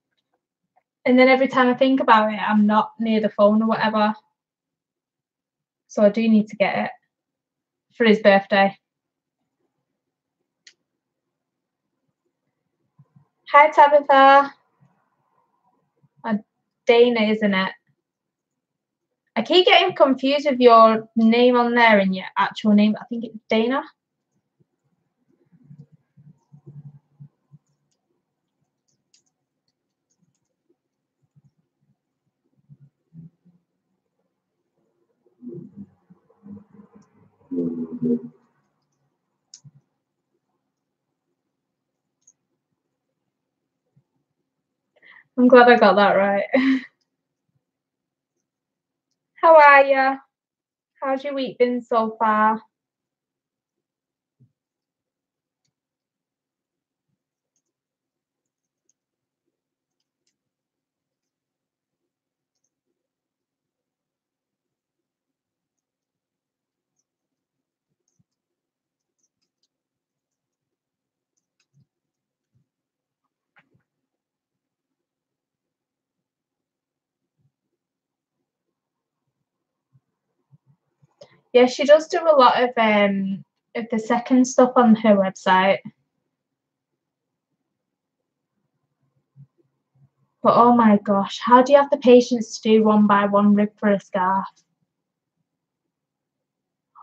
then every time I think about it, I'm not near the phone or whatever. So I do need to get it for his birthday. Hi Tabitha. Dana, isn't it? I keep getting confused with your name on there and your actual name. I think it's Dana. I'm glad I got that right. How are you? How's your week been so far? Yeah, she does do a lot of the second stuff on her website. But oh my gosh, how do you have the patience to do one by one rib for a scarf?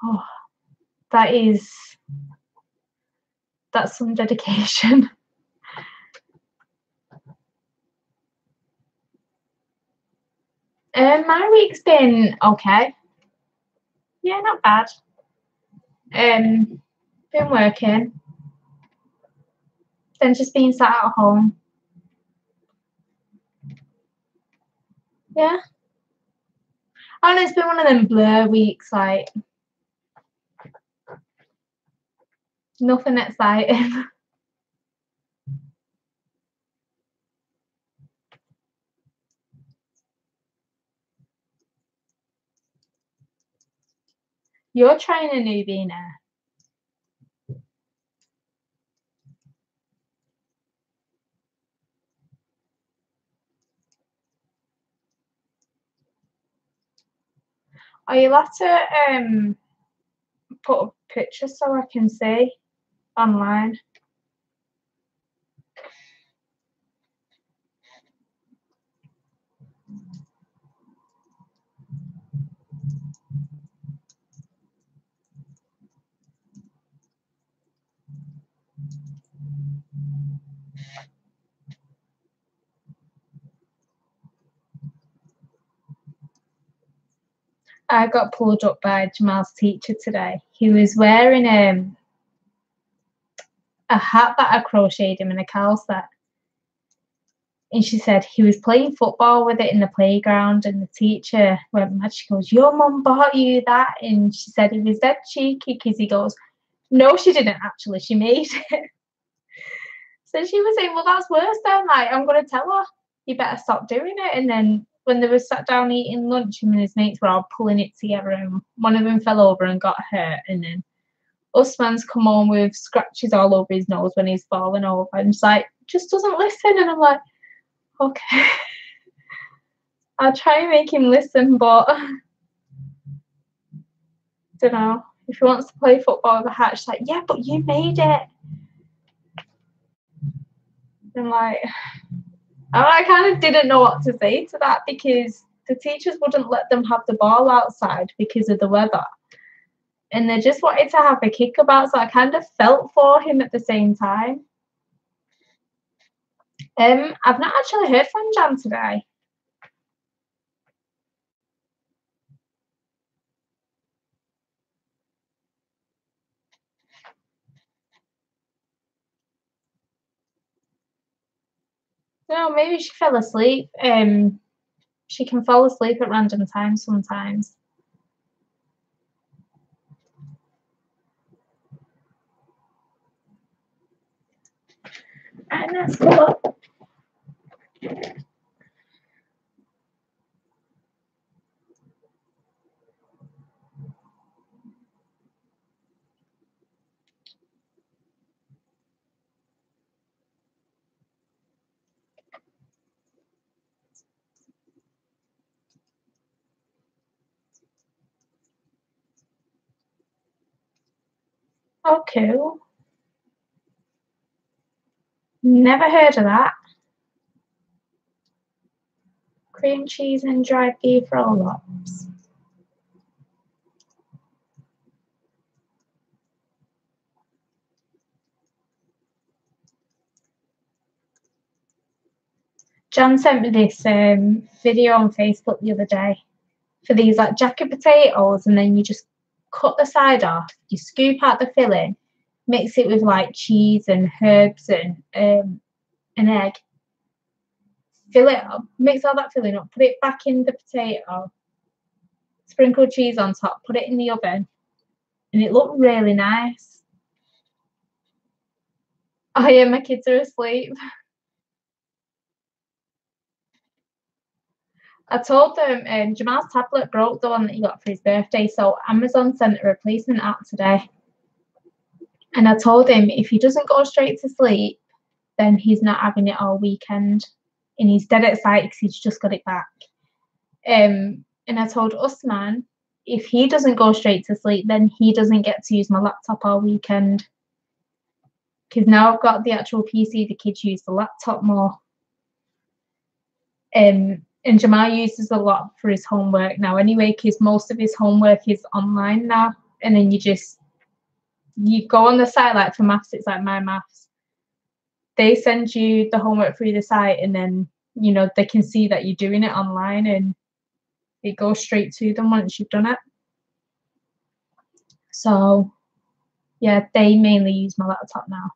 Oh, that's some dedication. My week's been okay. Yeah, not bad. Been working, then just being sat at home. Yeah. I don't know, it's been one of them blur weeks, like nothing exciting. You're trying a newbie now. Are you allowed to put up pictures so I can see online? I got pulled up by Jamal's teacher today. He was wearing a hat that I crocheted him and a cowl set. And she said he was playing football with it in the playground, and the teacher went mad. She goes, "Your mum bought you that?" And she said he was dead cheeky because he goes, "No, she didn't actually. She made it." So she was saying, "Well, that's worse then. Like, I'm going to tell her, you better stop doing it." And then when they were sat down eating lunch, him and his mates were all pulling it together, and one of them fell over and got hurt. And then Usman's come home with scratches all over his nose when he's fallen over. And it's like, just doesn't listen. And I'm like, okay. I'll try and make him listen, but I don't know. If he wants to play football with a hat, she's like, yeah, but you made it. I'm like, I kind of didn't know what to say to that because the teachers wouldn't let them have the ball outside because of the weather. And they just wanted to have a kick about, so I kind of felt for him at the same time. I've not actually heard from Jan today. No, maybe she fell asleep. She can fall asleep at random times sometimes. And that's cool. Oh, cool. Never heard of that. Cream cheese and dried beef roll-ups. Jan sent me this video on Facebook the other day for these like jacket potatoes, and then you just cut the side off, you scoop out the filling, mix it with like cheese and herbs and an egg, fill it up, mix all that filling up, put it back in the potato, sprinkle cheese on top, put it in the oven, and it looked really nice. Oh yeah, my kids are asleep. I told them Jamal's tablet broke, the one that he got for his birthday, so Amazon sent a replacement out today. And I told him if he doesn't go straight to sleep, then he's not having it all weekend. And he's dead excited because he's just got it back. And I told Usman, if he doesn't go straight to sleep, then he doesn't get to use my laptop all weekend. Because now I've got the actual PC, the kids use the laptop more. And Jamal uses a lot for his homework now anyway, because most of his homework is online now. And then you go on the site, like for maths, it's like My Maths. They send you the homework through the site, and then, you know, they can see that you're doing it online, and it goes straight to them once you've done it. So, yeah, they mainly use my laptop now.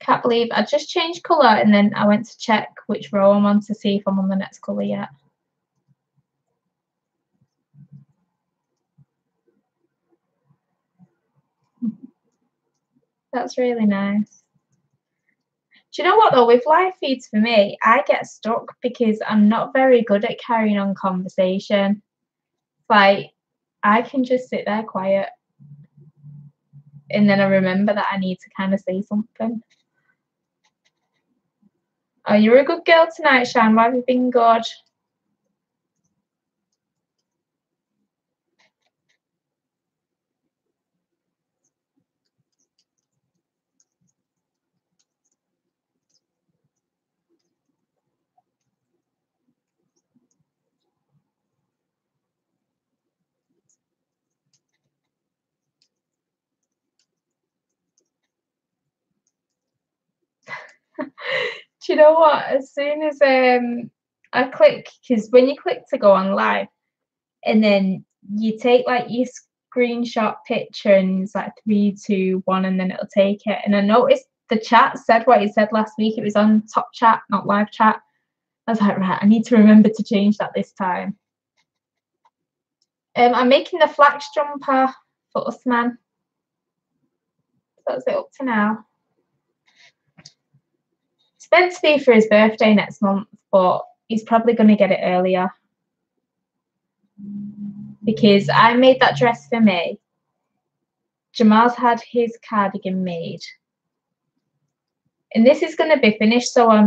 Can't believe I just changed colour, and then I went to check which row I'm on to see if I'm on the next colour yet. That's really nice. Do you know what though? With live feeds for me, I get stuck because I'm not very good at carrying on conversation. Like, I can just sit there quiet, and then I remember that I need to kind of say something. Oh, you're a good girl tonight, Shan. Why have you been good? Do you know what? As soon as I click, because when you click to go on live, and then you take like your screenshot picture, and it's like 3, 2, 1, and then it'll take it. And I noticed the chat said what it said last week. It was on top chat, not live chat. I was like, right, I need to remember to change that this time. I'm making the flax jumper for Usman. That's it up to now. It's meant to be for his birthday next month, but he's probably going to get it earlier, because I made that dress for me. Jamal's had his cardigan made, and this is going to be finished, so I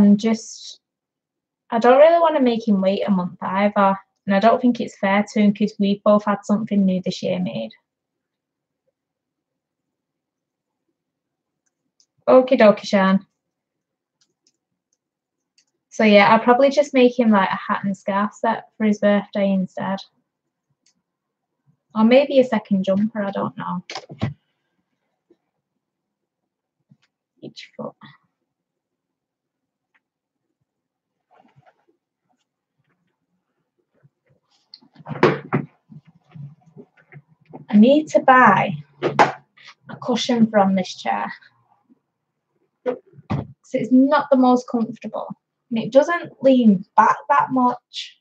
don't really want to make him wait a month either, and I don't think it's fair to him because we've both had something new this year made. Okie dokie, Shan. So yeah, I'll probably just make him like a hat and scarf set for his birthday instead. Or maybe a second jumper, I don't know. Each foot. I need to buy a cushion from this chair, because it's not the most comfortable, and it doesn't lean back that much.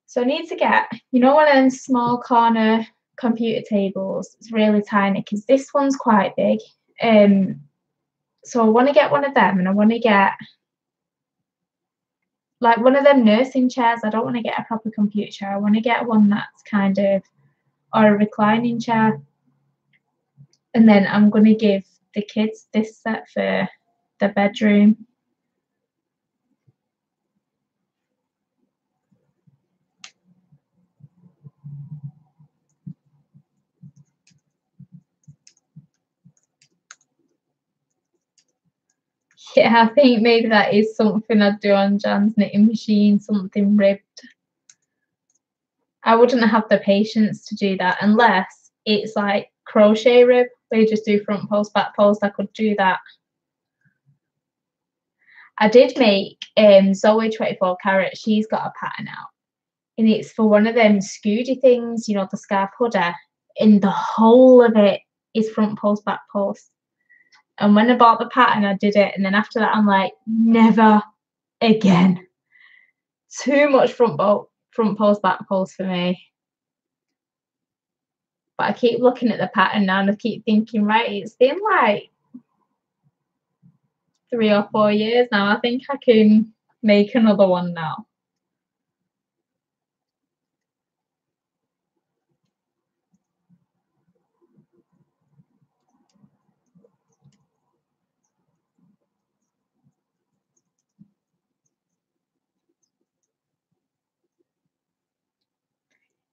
So I need to get, you know, one of them small corner computer tables. It's really tiny, because this one's quite big. So I want to get one of them, and I want to get like one of them nursing chairs. I don't want to get a proper computer chair. I want to get one that's kind of, or a reclining chair. And then I'm going to give the kids this set for the bedroom. Yeah, I think maybe that is something I'd do on Jan's knitting machine, something ribbed. I wouldn't have the patience to do that unless it's like crochet rib, where you just do front post, back post. I could do that. I did make Zoe 24 Carat. She's got a pattern out, and it's for one of them Scooty things, you know, the scarf hoodie, and the whole of it is front post, back post. And when I bought the pattern, I did it, and then after that, I'm like, never again. Too much front post, back post for me. But I keep looking at the pattern now, and I keep thinking, right, it's been like 3 or 4 years now. I think I can make another one now.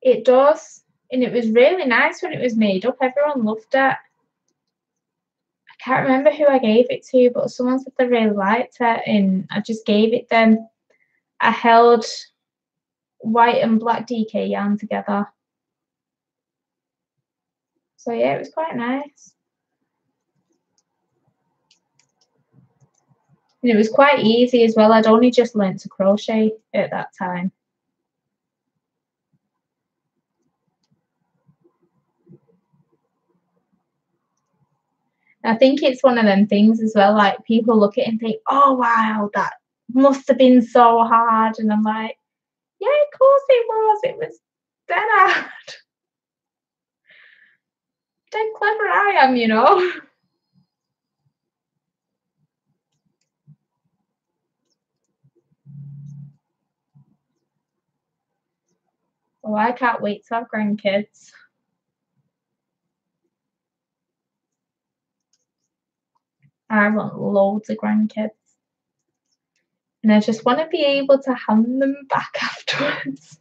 It does, and it was really nice when it was made up. Everyone loved it. I can't remember who I gave it to, but someone said they really liked it, and I just gave it them. I held white and black DK yarn together. So yeah, it was quite nice. And it was quite easy as well. I'd only just learnt to crochet at that time. I think it's one of them things as well, like people look at it and think, oh wow, that must have been so hard. And I'm like, yeah, of course it was. It was dead hard. Dead clever I am, you know. Oh, I can't wait to have grandkids. I want loads of grandkids. And I just want to be able to hand them back afterwards.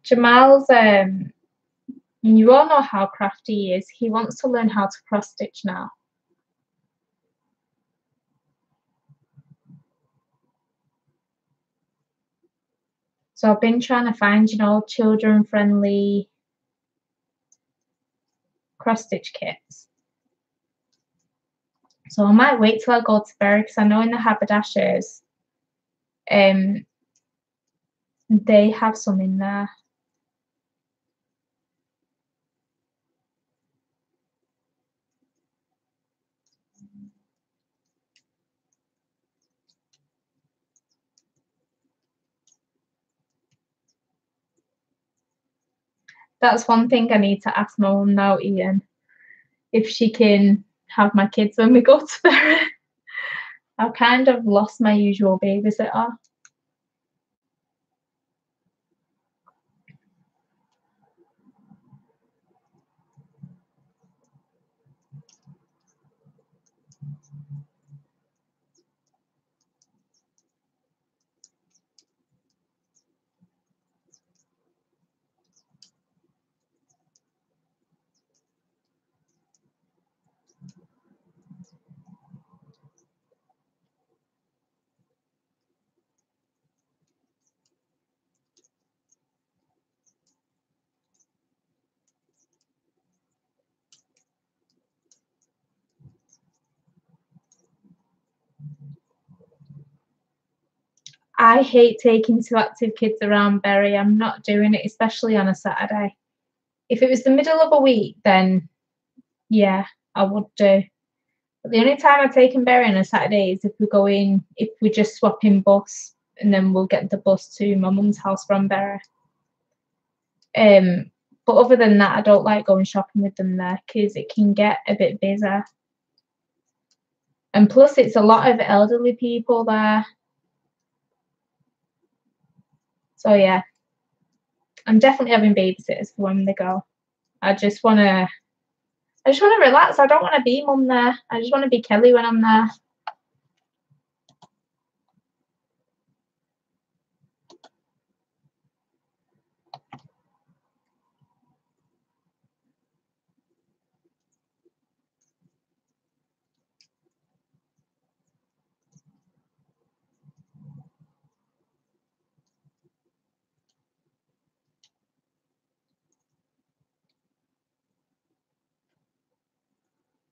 Jamal's you all know how crafty he is. He wants to learn how to cross stitch now. So I've been trying to find, you know, children friendly cross stitch kits. So I might wait till I go to Berry, because I know in the haberdashers they have some in there. That's one thing I need to ask my mum now, Ian, if she can have my kids when we go to Berry. I've kind of lost my usual babysitter. I hate taking two active kids around Berry. I'm not doing it, especially on a Saturday. If it was the middle of a week, then yeah, I would do. But the only time I've taken Berry on a Saturday is if we're just swapping bus, and then we'll get the bus to my mum's house from Berry. But other than that, I don't like going shopping with them there, because it can get a bit busy. And plus, it's a lot of elderly people there. So yeah, I'm definitely having babysitters for when they go. I just wanna relax. I don't wanna be mum there. I just wanna be Kelly when I'm there.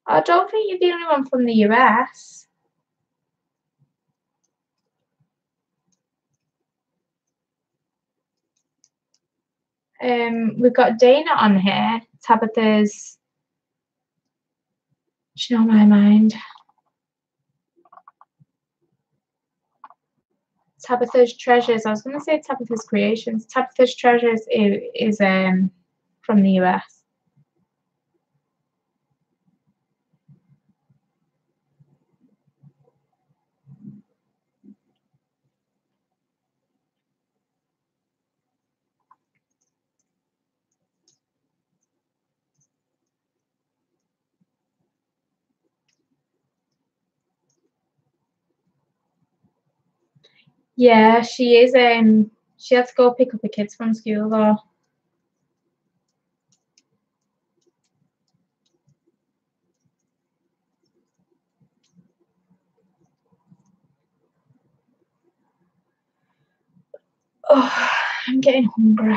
I don't think you're the only one from the US. We've got Dana on here. Tabitha's. Do you know my mind? Tabitha's Treasures. I was going to say Tabitha's Creations. Tabitha's Treasures is from the US. Yeah, she is. She had to go pick up the kids from school though. Oh, I'm getting hungry.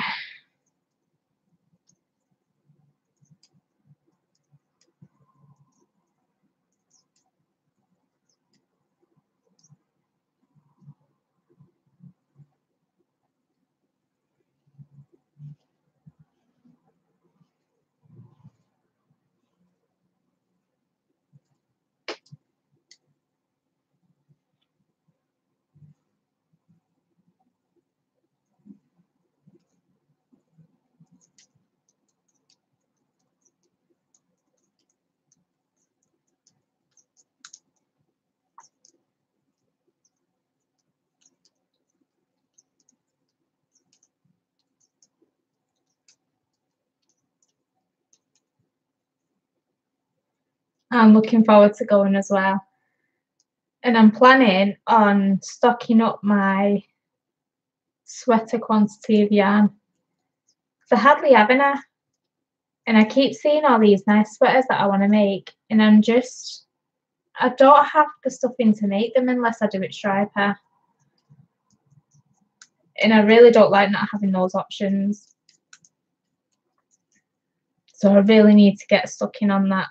I'm looking forward to going as well. And I'm planning on stocking up my sweater quantity of yarn. So I hardly have any. And I keep seeing all these nice sweaters that I want to make. And I don't have the stuffing to make them unless I do it striper. And I really don't like not having those options. So I really need to get stuck in on that.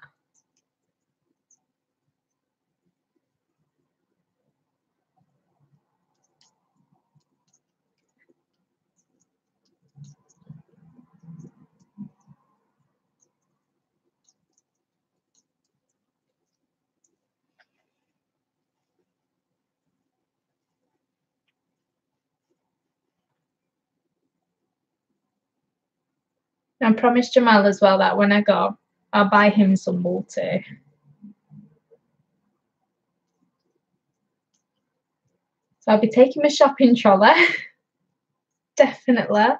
And I promised Jamal as well that when I go, I'll buy him some wool too. So I'll be taking my shopping trolley. Definitely.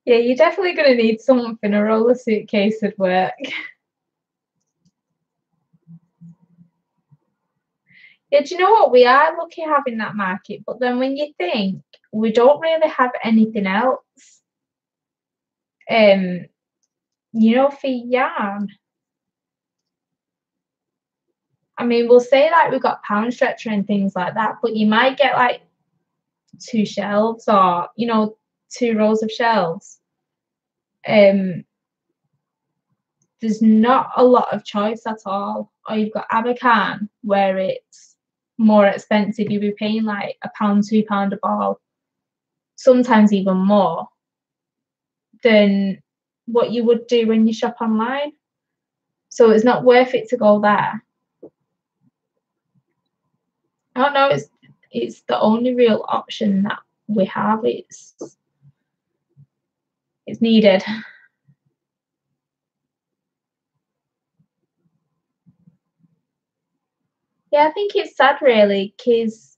Yeah, you're definitely going to need something. A roller suitcase would work. Yeah, do you know what? We are lucky having that market, but then when you think we don't really have anything else, for yarn. I mean, we'll say like we've got pound stretcher and things like that, but you might get like 2 shelves or 2 rows of shelves. There's not a lot of choice at all. Or you've got Abercarn where it's more expensive. You'll be paying like £1, £2 a ball, sometimes even more than what you would do when you shop online. So it's not worth it to go there. I don't know. It's the only real option that we have. It's needed. Yeah, I think it's sad really because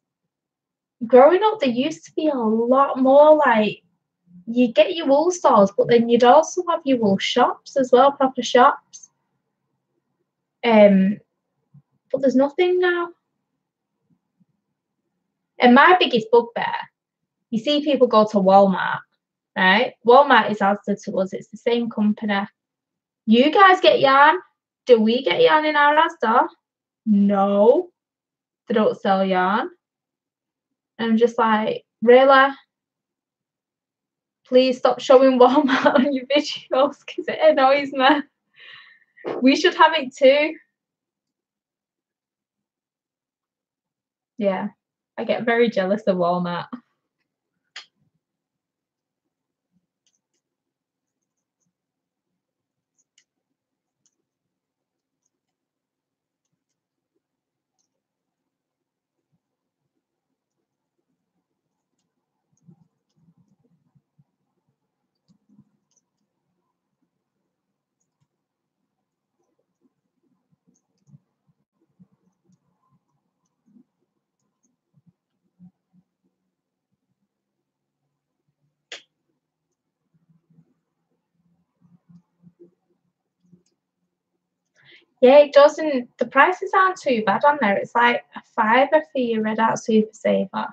growing up, there used to be a lot more, like, you get your wool stores, but then you'd also have your wool shops as well, proper shops. But there's nothing now. And my biggest bugbear, you see people go to Walmart, right? Walmart is Asda to us, it's the same company. You guys get yarn. Do we get yarn in our Asda? No, they don't sell yarn. And I'm just like, really? Please stop showing Walmart on your videos because it annoys me. We should have it too. Yeah, I get very jealous of Walmart. Yeah, it doesn't. The prices aren't too bad on there. It's like a £5 for your Red Out Super Saver.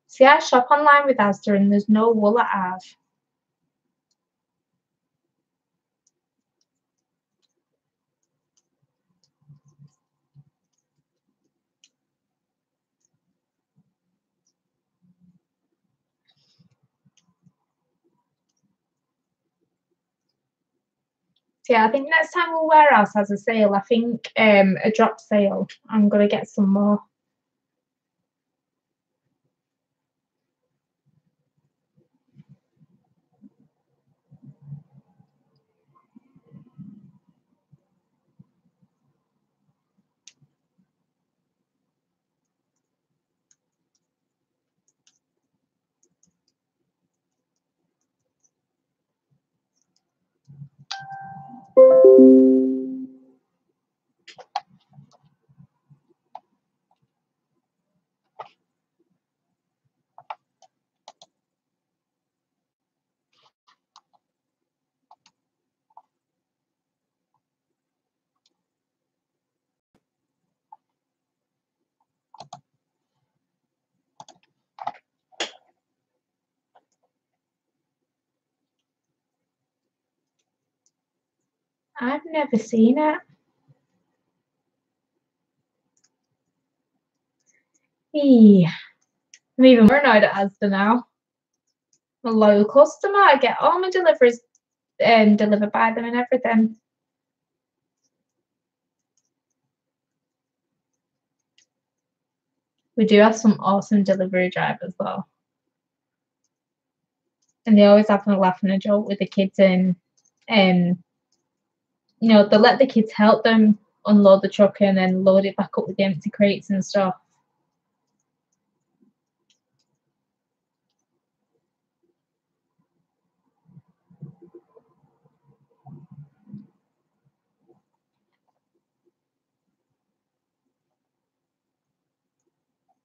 See, I shop online with Asda and there's no wool at ours. So yeah, I think next time Wool Warehouse has a sale. I think a drop sale. I'm gonna get some more. I've never seen it. Eee. I'm even more annoyed at Asda now. I'm a loyal customer. I get all my deliveries delivered by them and everything. We do have some awesome delivery drivers though. And they always have a laugh and a joke with the kids and you know, they let the kids help them unload the truck and then load it back up with the empty crates and stuff.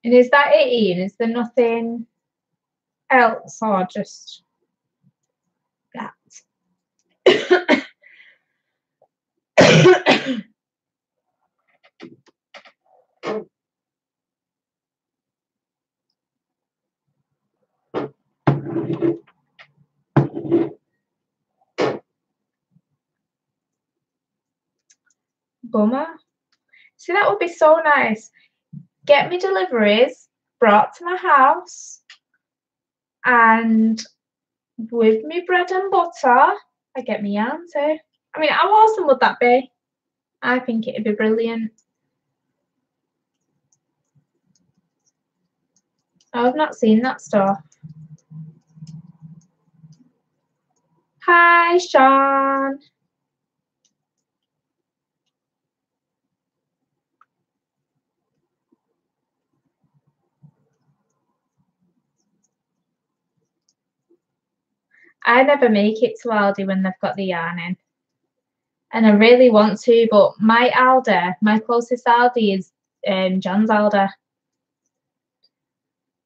And is that it, Ian? Is there nothing else or just that? Bummer. See, that would be so nice. Get me deliveries brought to my house and with me bread and butter, I get me yarn too. I mean, how awesome would that be? I think it'd be brilliant. I've not seen that stuff. Hi, Sean. I never make it to Aldi when they've got the yarn in. And I really want to, but my Aldi, my closest Aldi is John's Aldi.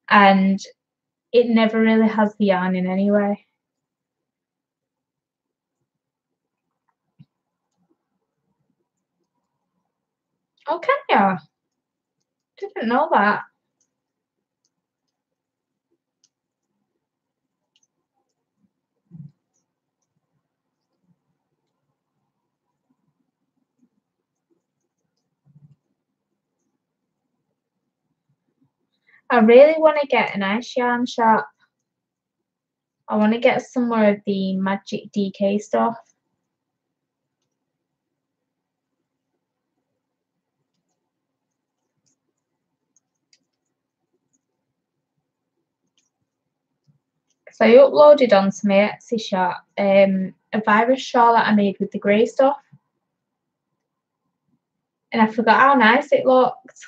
And it never really has the yarn in anyway. Oh, can you? Didn't know that. I really want to get a nice yarn shop. I want to get some more of the Magic DK stuff. Because I uploaded onto my Etsy shop a virus shawl that I made with the grey stuff. And I forgot how nice it looked.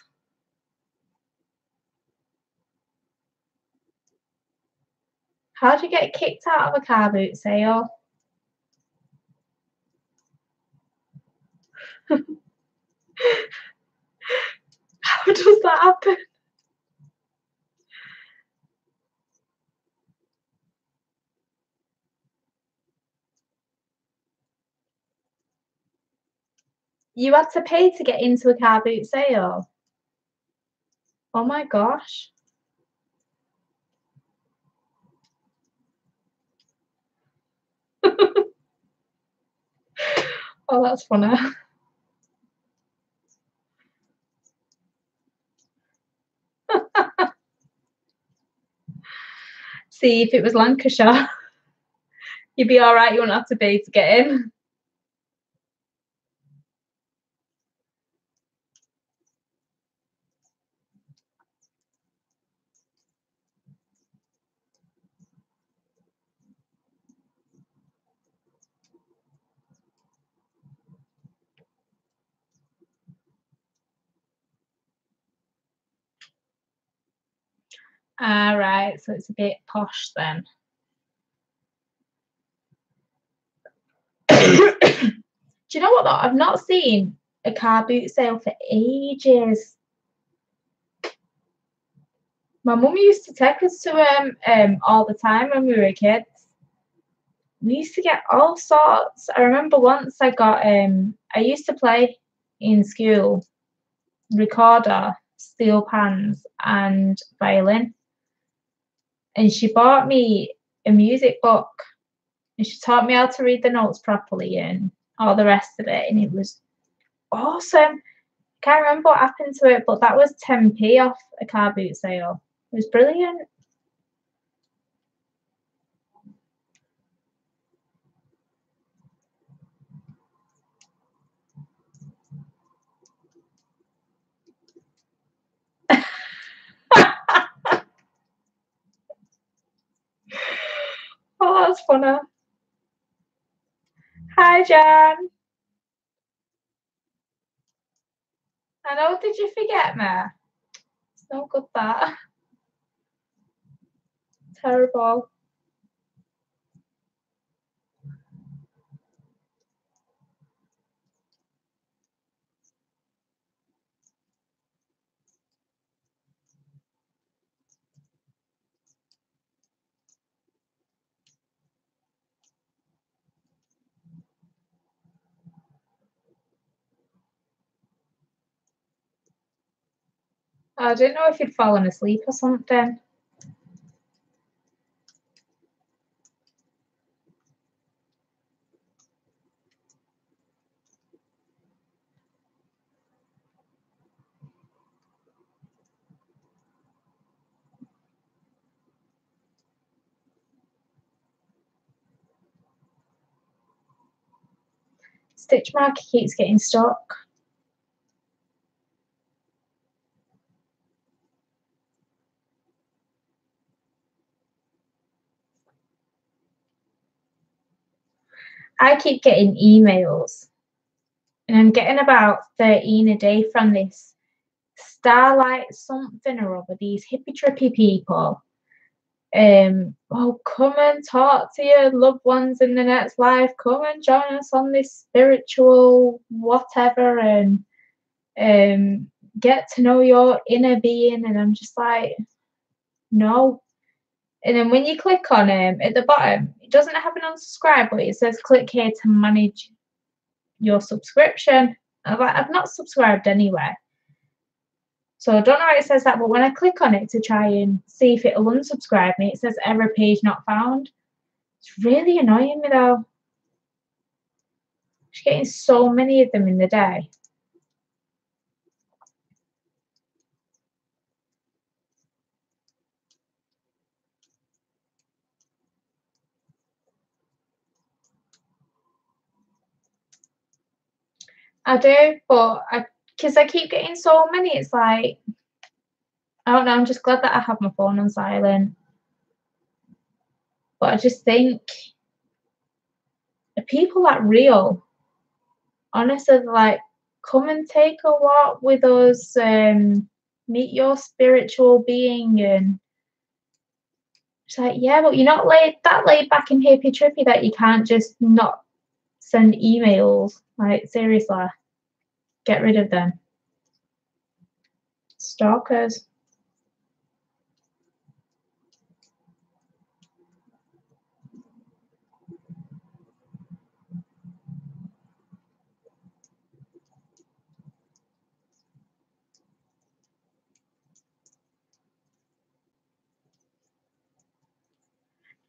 How do you get kicked out of a car boot sale? How does that happen? You had to pay to get into a car boot sale? Oh my gosh. Oh, that's funny. See, if it was Lancashire, you'd be all right. You wouldn't have to pay to get in. Right, so it's a bit posh then. Do you know what though? I've not seen a car boot sale for ages. My mum used to take us to all the time when we were kids. We used to get all sorts. I remember once I got I used to play in school recorder, steel pans, and violin. And she bought me a music book and she taught me how to read the notes properly and all the rest of it. And it was awesome. Can't remember what happened to it, but that was 10p off a car boot sale. It was brilliant. Oh, that's funny. Hi, Jan. I know, did you forget me? It's no good that. Terrible. I didn't know if you'd fallen asleep or something. Stitch marker keeps getting stuck. I keep getting emails and I'm getting about 13 a day from this Starlight something or other, these hippie trippy people. oh, come and talk to your loved ones in the next life. Come and join us on this spiritual whatever, and get to know your inner being. And I'm just like, no. And then when you click on at the bottom, it doesn't have an unsubscribe, but it says click here to manage your subscription. I'm like, I've not subscribed anywhere. So I don't know why it says that, but when I click on it to try and see if it'll unsubscribe me, it says error page not found. It's really annoying me though. Just getting so many of them in the day. I do, but because I keep getting so many, it's like, I don't know, I'm just glad that I have my phone on silent. But I just think, are people that real? Honestly, like, come and take a walk with us, meet your spiritual being, and it's like, yeah, but you're not laid back and hippie trippy that you can't just not send emails. Like, seriously, get rid of them. Stalkers.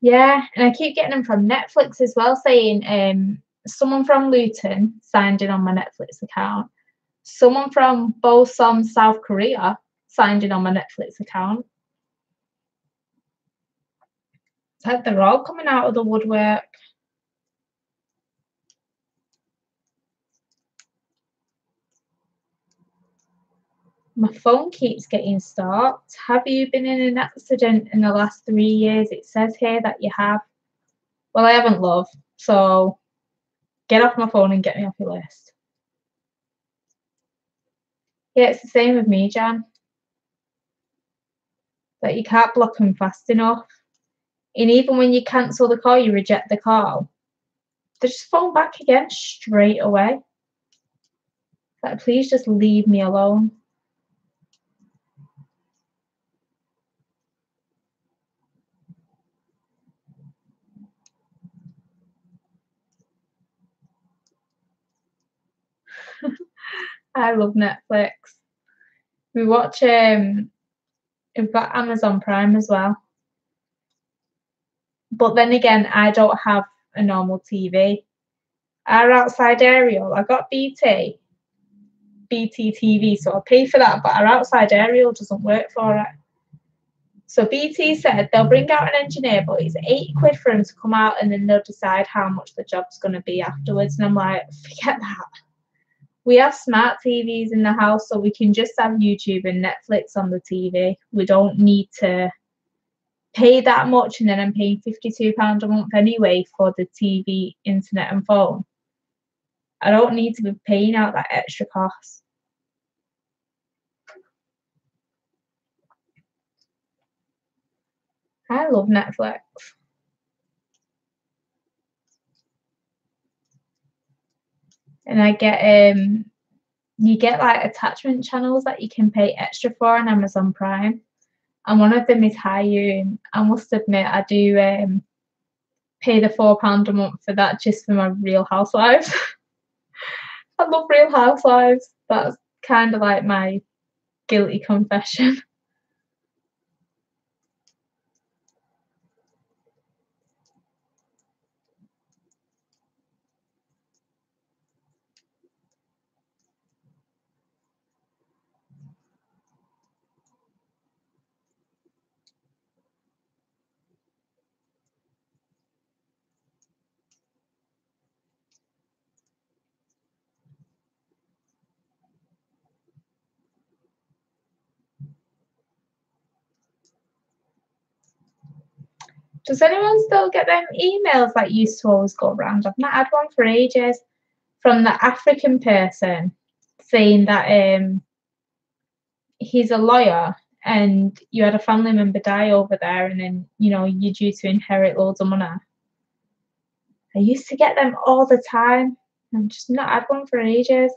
Yeah, and I keep getting them from Netflix as well, saying someone from Luton signed in on my Netflix account. Someone from Bosom, South Korea signed in on my Netflix account. It's like they're all coming out of the woodwork. My phone keeps getting stopped. Have you been in an accident in the last 3 years? It says here that you have. Well, I haven't, love. So get off my phone and get me off your list. Yeah, it's the same with me, Jan. That you can't block them fast enough. And even when you cancel the call, you reject the call, they just phone back again straight away. Like, please just leave me alone. I love Netflix. We watch we've got Amazon Prime as well. But then again, I don't have a normal TV. Our outside aerial, I got BT TV, so I pay for that, but our outside aerial doesn't work for it. So BT said they'll bring out an engineer, but it's £80 for him to come out, and then they'll decide how much the job's going to be afterwards. And I'm like, forget that. We have smart TVs in the house, so we can just have YouTube and Netflix on the TV. We don't need to pay that much, and then I'm paying £52 a month anyway for the TV, internet, and phone. I don't need to be paying out that extra cost. I love Netflix. And I get you get like attachment channels that you can pay extra for on Amazon Prime. And one of them is Hayu. I must admit I do pay the £4 a month for that just for my Real Housewives. I love Real Housewives. That's kind of like my guilty confession. Does anyone still get them emails that used to always go around? I've not had one for ages, from the African person saying that he's a lawyer and you had a family member die over there, and then, you know, you're due to inherit loads of money. I used to get them all the time. I've just not had one for ages.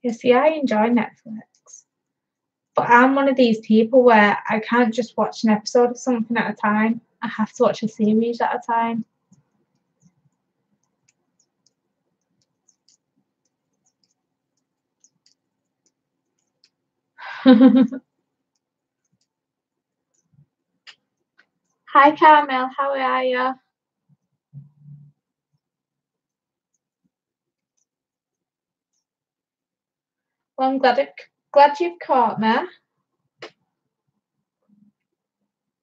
You see, I enjoy Netflix, but I'm one of these people where I can't just watch an episode of something at a time. I have to watch a series at a time. Hi, Carmel. How are you? Well, I'm glad you've caught me. I'm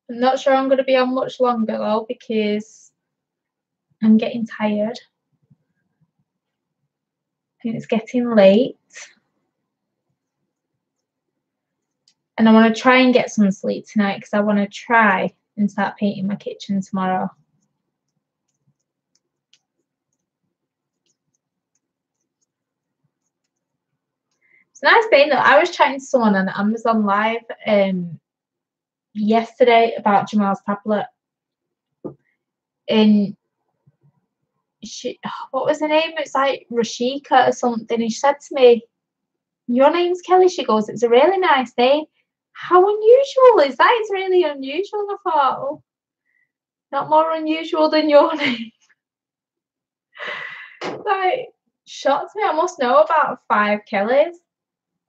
not sure I'm going to be on much longer though, because I'm getting tired. And it's getting late. And I want to try and get some sleep tonight because I want to try and start painting my kitchen tomorrow. It's a nice thing though. I was chatting to someone on Amazon Live yesterday about Jamal's tablet. And what was her name? It's like Rashika or something. And she said to me, "Your name's Kelly." She goes, "It's a really nice name." How unusual is that? It's really unusual. I thought, oh, not more unusual than your name. Like, shocked me. I must know about 5 Kellys,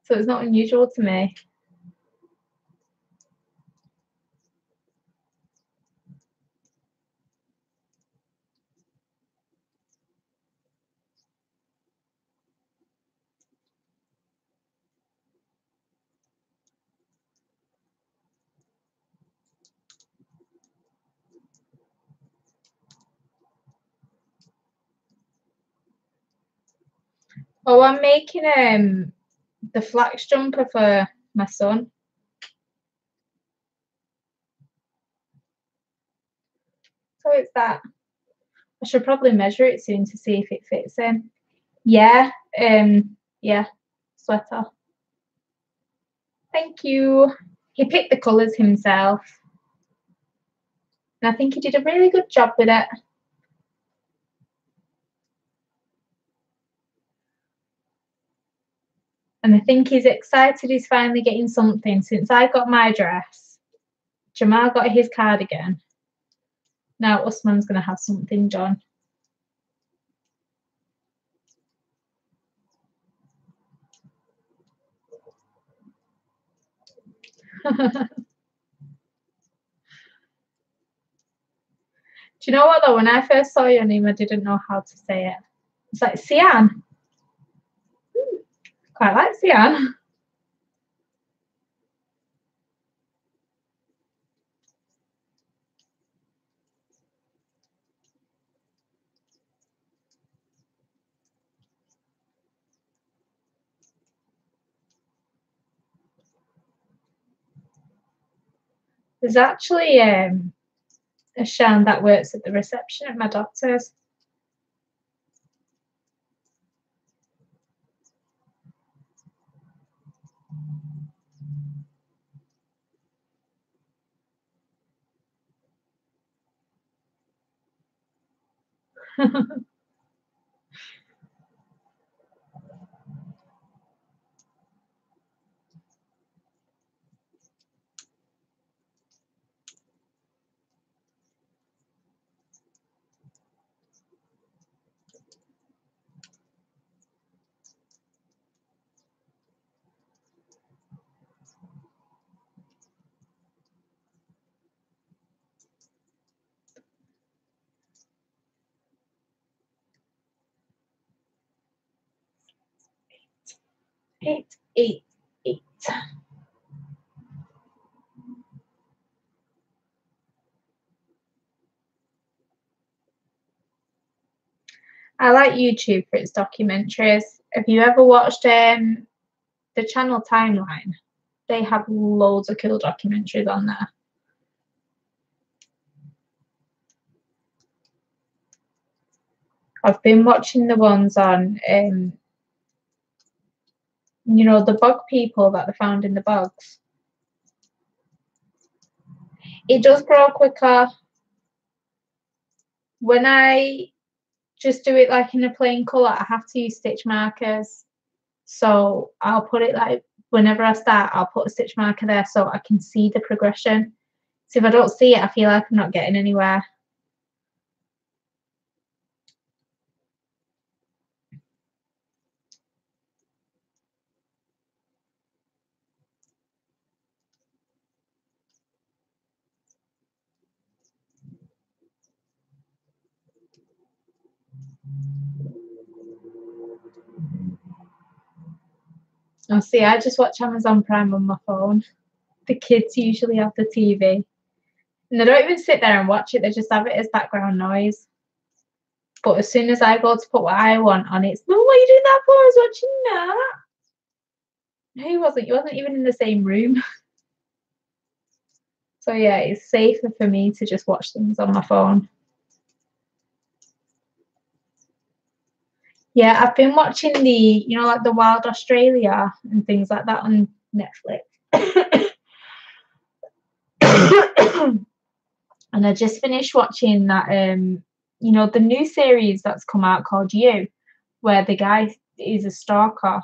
so it's not unusual to me. Oh, I'm making the flax jumper for my son. So it's that. I should probably measure it soon to see if it fits in. Yeah, yeah, sweater. Thank you. He picked the colours himself. And I think he did a really good job with it. And I think he's excited he's finally getting something. Since I got my dress, Jamal got his cardigan. Now Usman's going to have something done. Do you know what though? When I first saw your name, I didn't know how to say it. It's like Sian. Quite like Sian. There's actually a Shan that works at the reception at my doctor's. Eat, eat, eat. I like YouTube for its documentaries. Have you ever watched the channel Timeline? They have loads of cool documentaries on there. I've been watching the ones on, the bog people that they found in the bogs. It does grow quicker. When I just do it like in a plain colour, I have to use stitch markers. So I'll put it like, whenever I start, I'll put a stitch marker there so I can see the progression. So if I don't see it, I feel like I'm not getting anywhere. Oh, see, I just watch Amazon Prime on my phone. The kids usually have the TV. And they don't even sit there and watch it, they just have it as background noise. But as soon as I go to put what I want on, it's, Mum, what are you doing that for? I was watching that. No, he wasn't. You wasn't even in the same room. So yeah, it's safer for me to just watch things on my phone. Yeah, I've been watching like the Wild Australia and things like that on Netflix. And I just finished watching that the new series that's come out called You, where the guy is a stalker.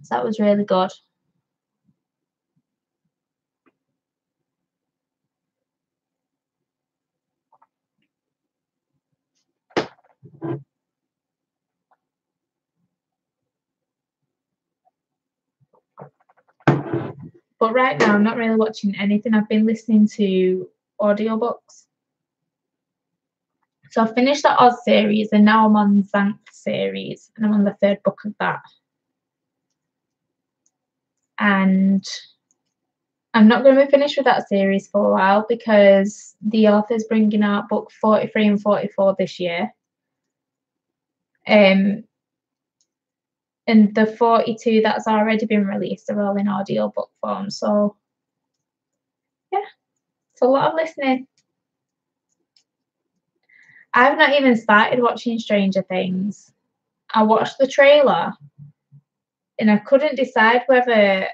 So that was really good. But right now I'm not really watching anything. I've been listening to audiobooks. So I finished the Oz series and now I'm on Xanth series and I'm on the third book of that. And I'm not going to be finished with that series for a while because the author's bringing out book 43 and 44 this year. And the 42 that's already been released are all in audiobook form. So yeah, it's a lot of listening. I've not even started watching Stranger Things. I watched the trailer and I couldn't decide whether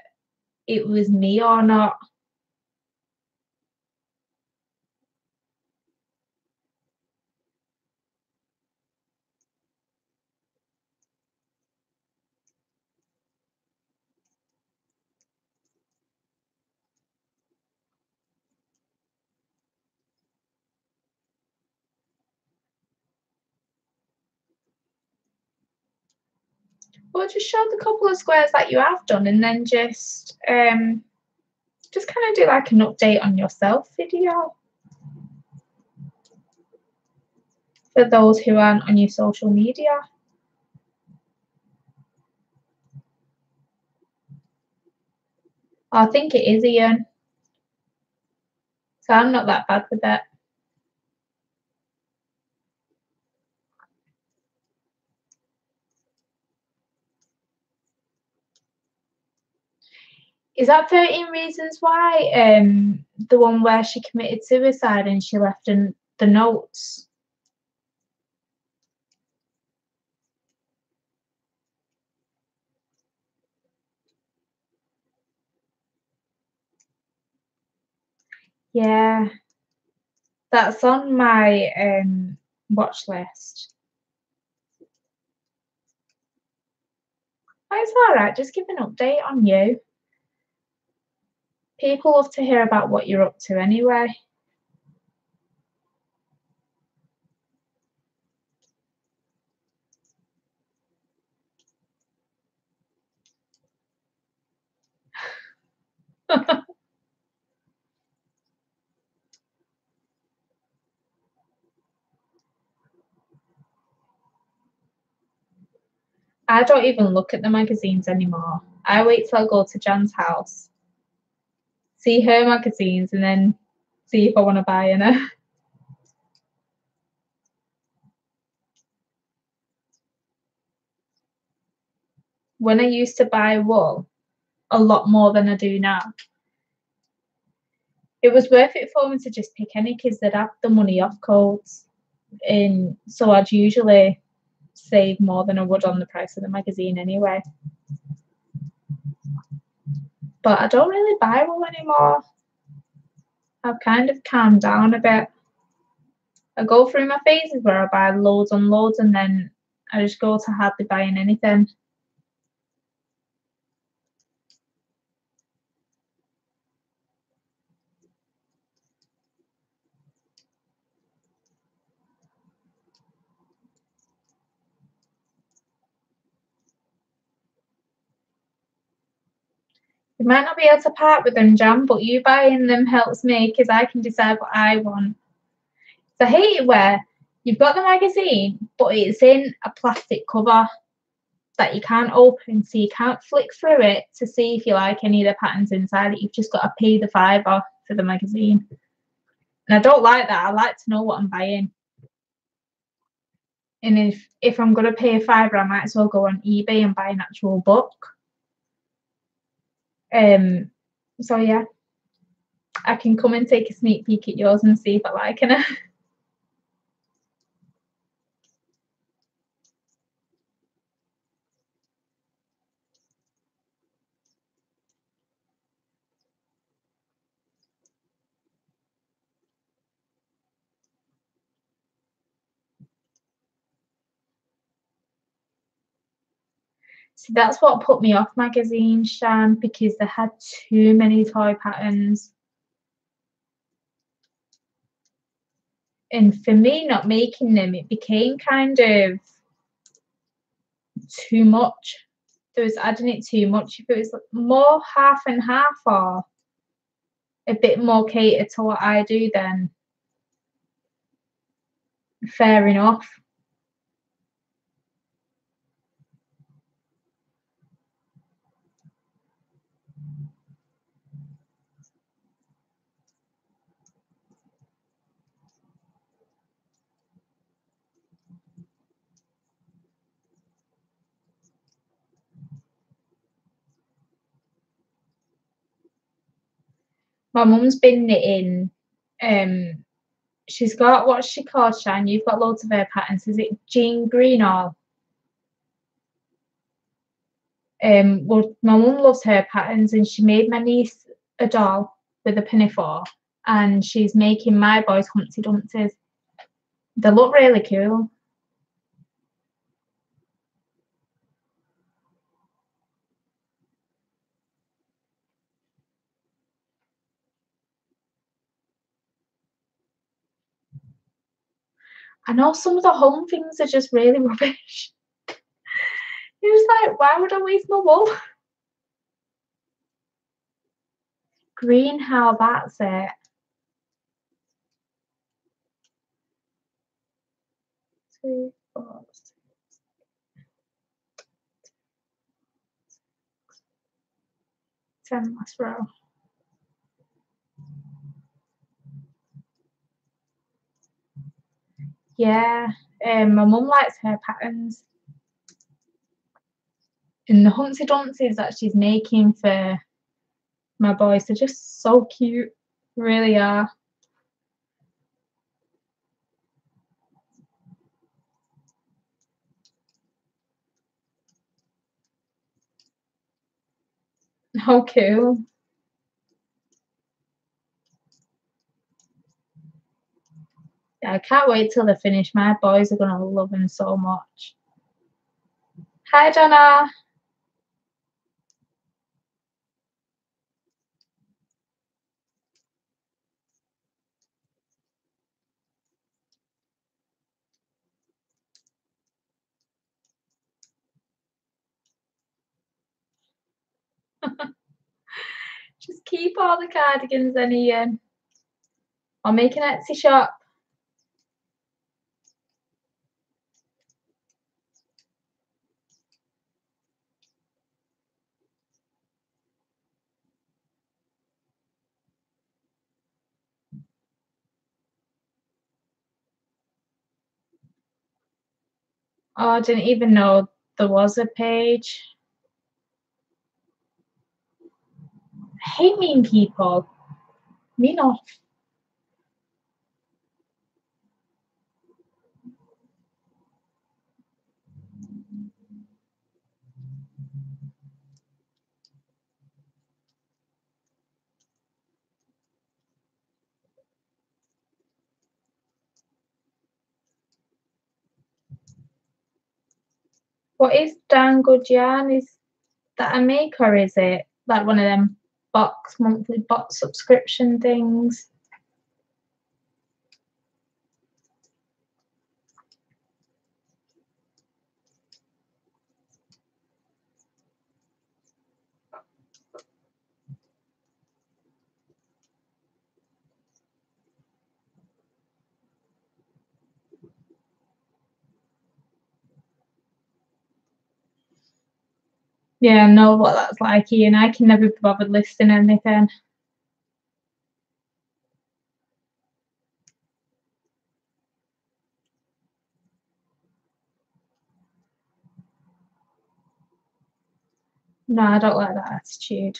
it was me or not. Well, just show the couple of squares that you have done and then just kind of do like an update on yourself video for those who aren't on your social media. I think it is Ian. So I'm not that bad with it. Is that 13 Reasons Why? The one where she committed suicide and she left in the notes. Yeah, that's on my watch list. It's all right. Just give an update on you. People love to hear about what you're up to anyway. I don't even look at the magazines anymore. I wait till I go to Jan's house, see her magazines, and then see if I want to buy any. When I used to buy wool a lot more than I do now, it was worth it for me to just pick any because they'd have the money off codes. And so I'd usually save more than I would on the price of the magazine anyway. But I don't really buy wool anymore. I've kind of calmed down a bit. I go through my phases where I buy loads and loads and then I just go to hardly buying anything. You might not be able to part with them, Jan, but you buying them helps me because I can decide what I want. So I hate it where you've got the magazine, but it's in a plastic cover that you can't open, so you can't flick through it to see if you like any of the patterns inside it. You've just got to pay the £5 for the magazine. And I don't like that. I like to know what I'm buying. And if I'm going to pay £5, I might as well go on eBay and buy an actual book. So yeah, I can come and take a sneak peek at yours and see if I like it. See, that's what put me off magazines, Shan, because they had too many toy patterns. And for me not making them, it became kind of too much. There was adding it too much. If it was more half and half or a bit more catered to what I do, then fair enough. My mum's been knitting. She's got what's she called, Shan? You've got loads of her patterns. Is it Jean Green or? Well, my mum loves her patterns, and she made my niece a doll with a pinafore, and she's making my boys Humpty Dumptys. They look really cool. I know some of the home things are just really rubbish. It was like, why would I waste my wool? Green, how that's it. 2, 4, 6, 10 last row. Yeah, my mum likes her patterns. And the Humpty Dumptys that she's making for my boys are just so cute. Really are. How cool. Yeah, I can't wait till they're finished. My boys are going to love them so much. Hi, Donna. Just keep all the cardigans in here. I'll make an Etsy shop. Oh, I didn't even know there was a page. I hate mean people. Mean off. What is Dangojian? Is that a make, or is it like one of them monthly box subscription things? Yeah, I know what that's like, Ian. I can never be bothered listing anything. No, I don't like that attitude.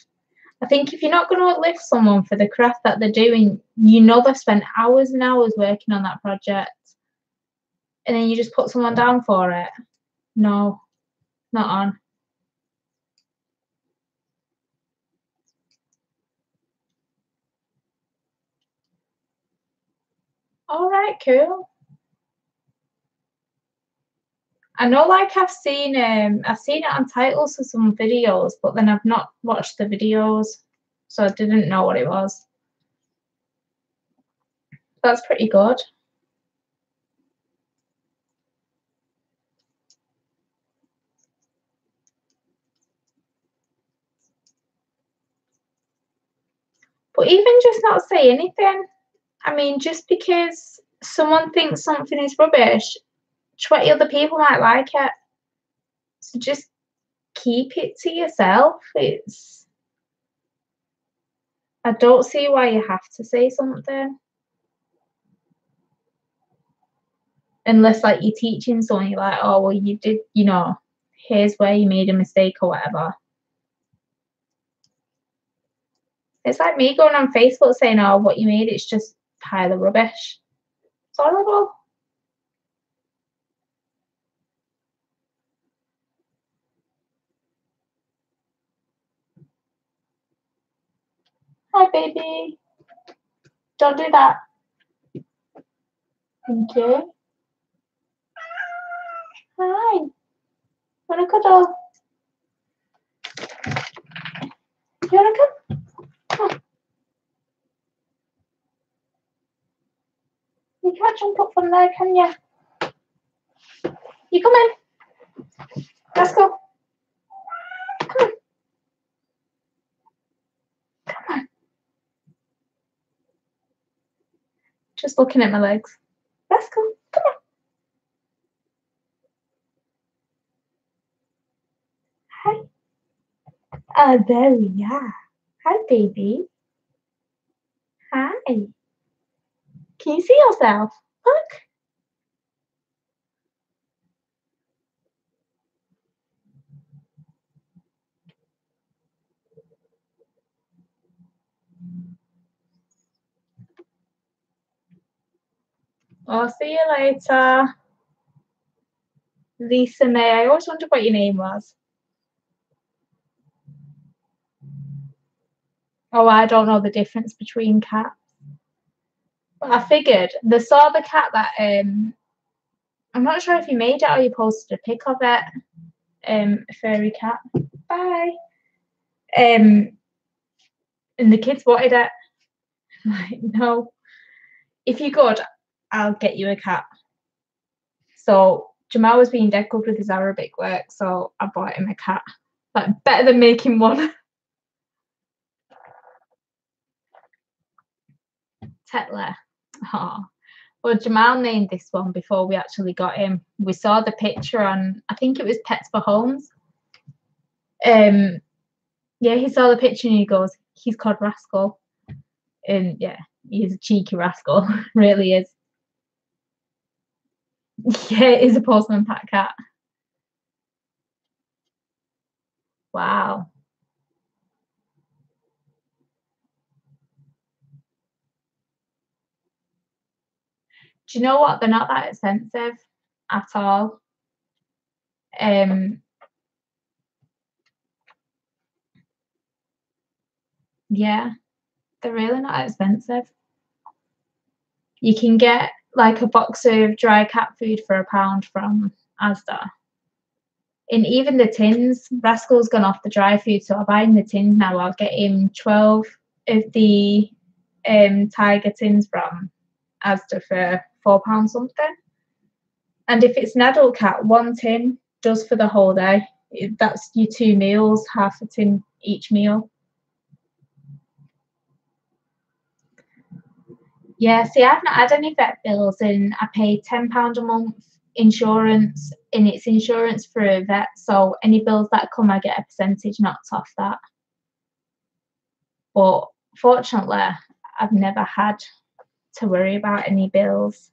I think if you're not going to uplift someone for the craft that they're doing, you know they've spent hours and hours working on that project, and then you just put someone down for it. No, not on. All right, cool. I know, like I've seen it on titles for some videos, but then I've not watched the videos, so I didn't know what it was. That's pretty good. But even just not say anything. I mean, just because someone thinks something is rubbish, 20 other people might like it. So just keep it to yourself. I don't see why you have to say something. Unless like you're teaching someone, you're like, oh well, you did, here's where you made a mistake or whatever. It's like me going on Facebook saying, oh, what you made, it's just a pile of rubbish. It's horrible. Hi, baby. Don't do that. Thank you. Hi. Wanna cuddle? You wanna come? Come on. You can't jump up from there, can you? You come in. Let's go. Come on. Come on. Just looking at my legs. Let's go. Come on. Hi. Oh, there we are. Hi, baby. Hi. Can you see yourself? Look. I'll see you later. Lisa May. I always wondered what your name was. Oh, I don't know the difference between cats. But I figured they saw the cat that I'm not sure if you made it or you posted a pic of it. Furry cat. Bye. And the kids wanted it. Like, no. If you're good, I'll get you a cat. So Jamal was being dead good with his Arabic work, so I bought him a cat. Like, better than making one. Tetler. Oh. Well, Jamal named this one before we actually got him. We saw the picture on, I think it was Pets for Homes. Yeah, he saw the picture and he goes, he's called Rascal. And yeah, he's a cheeky rascal, really is. Yeah, it is a postman pat cat. Wow. Do you know what? They're not that expensive at all. Um, yeah, they're really not expensive. You can get like a box of dry cat food for £1 from Asda. And even the tins, Rascal's gone off the dry food, so I'm buying the tins now. I'll get him 12 of the tiger tins from Asda for £4 something. And if it's an adult cat, one tin does for the whole day. That's your 2 meals, half a tin each meal. Yeah, see, I've not had any vet bills, and I pay £10 a month insurance, and it's insurance for a vet. So any bills that come, I get a percentage knocked off that. But fortunately, I've never had to worry about any bills.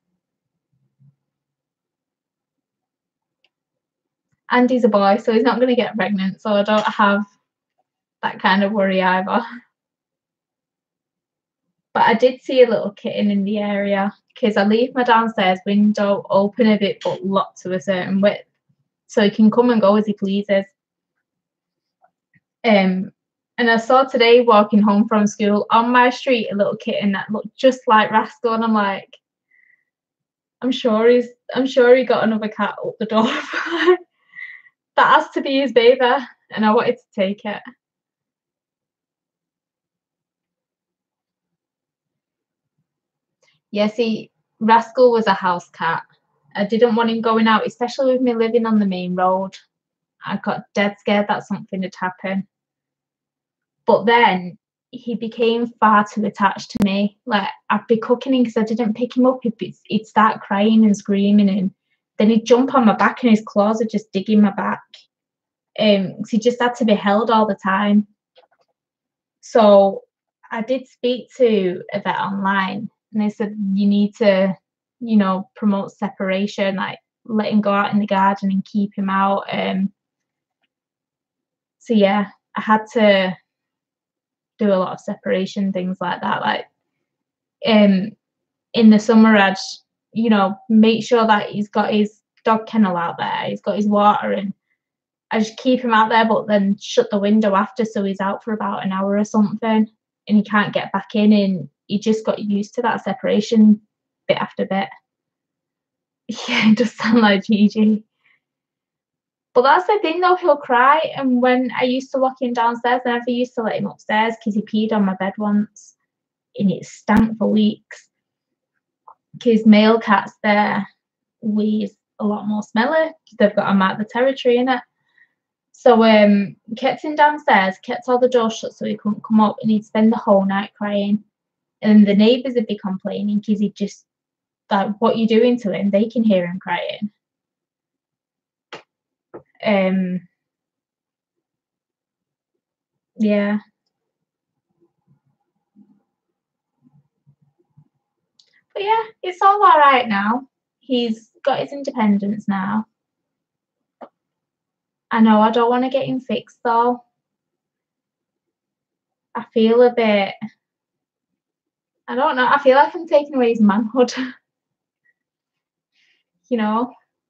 Andy's a boy, so he's not going to get pregnant, so I don't have that kind of worry either. But I did see a little kitten in the area because I leave my downstairs window open a bit but locked to a certain width, so he can come and go as he pleases. And I saw today walking home from school on my street a little kitten that looked just like Rascal, and I'm like, I'm sure he got another cat up the door. That has to be his baby, and I wanted to take it. Yeah, see, Rascal was a house cat. I didn't want him going out, especially with me living on the main road. I got dead scared that something had happened. But then he became far too attached to me. Like, I'd be cooking him because I didn't pick him up. He'd start crying and screaming, and then he'd jump on my back and his claws would just dig in my back. So he just had to be held all the time. So I did speak to a vet online, and they said you need to, promote separation, like let him go out in the garden and keep him out. So yeah, I had to do a lot of separation, things like that. Like in the summer, I'd make sure that he's got his dog kennel out there, he's got his water, and I just keep him out there, but then shut the window after, so he's out for about an hour or something, and he can't get back in, and he just got used to that separation bit after bit. Yeah, it does sound like Gigi. But that's the thing though, he'll cry, and when I used to lock him downstairs, I never used to let him upstairs because he peed on my bed once, and it stank for weeks. Because male cats there wheeze a lot more smelly because they've got to mark the territory in it. So kept him downstairs, kept all the doors shut so he couldn't come up, and he'd spend the whole night crying. And the neighbours would be complaining because he'd just, like, what you doing to him? They can hear him crying. Yeah. But yeah, it's all alright now. He's got his independence now. I know I don't want to get him fixed though. I feel a bit, I don't know, I feel like I'm taking away his manhood.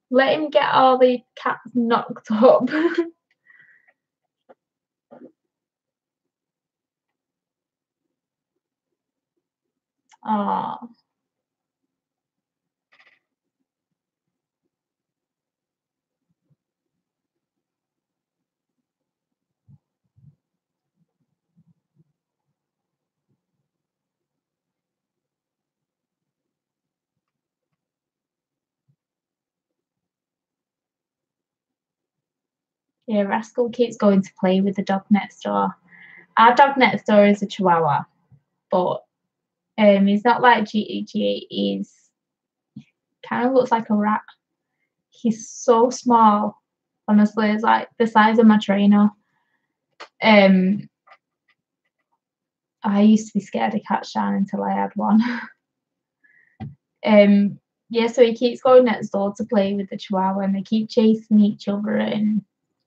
Let him get all the cats knocked up. Oh, yeah, Rascal keeps going to play with the dog next door. Our dog next door is a Chihuahua, but he's not like GEG. He's kind of looks like a rat. He's so small. Honestly, it's like the size of my trainer. I used to be scared of cat Shan until I had one. Yeah, so he keeps going next door to play with the Chihuahua, and they keep chasing each other, and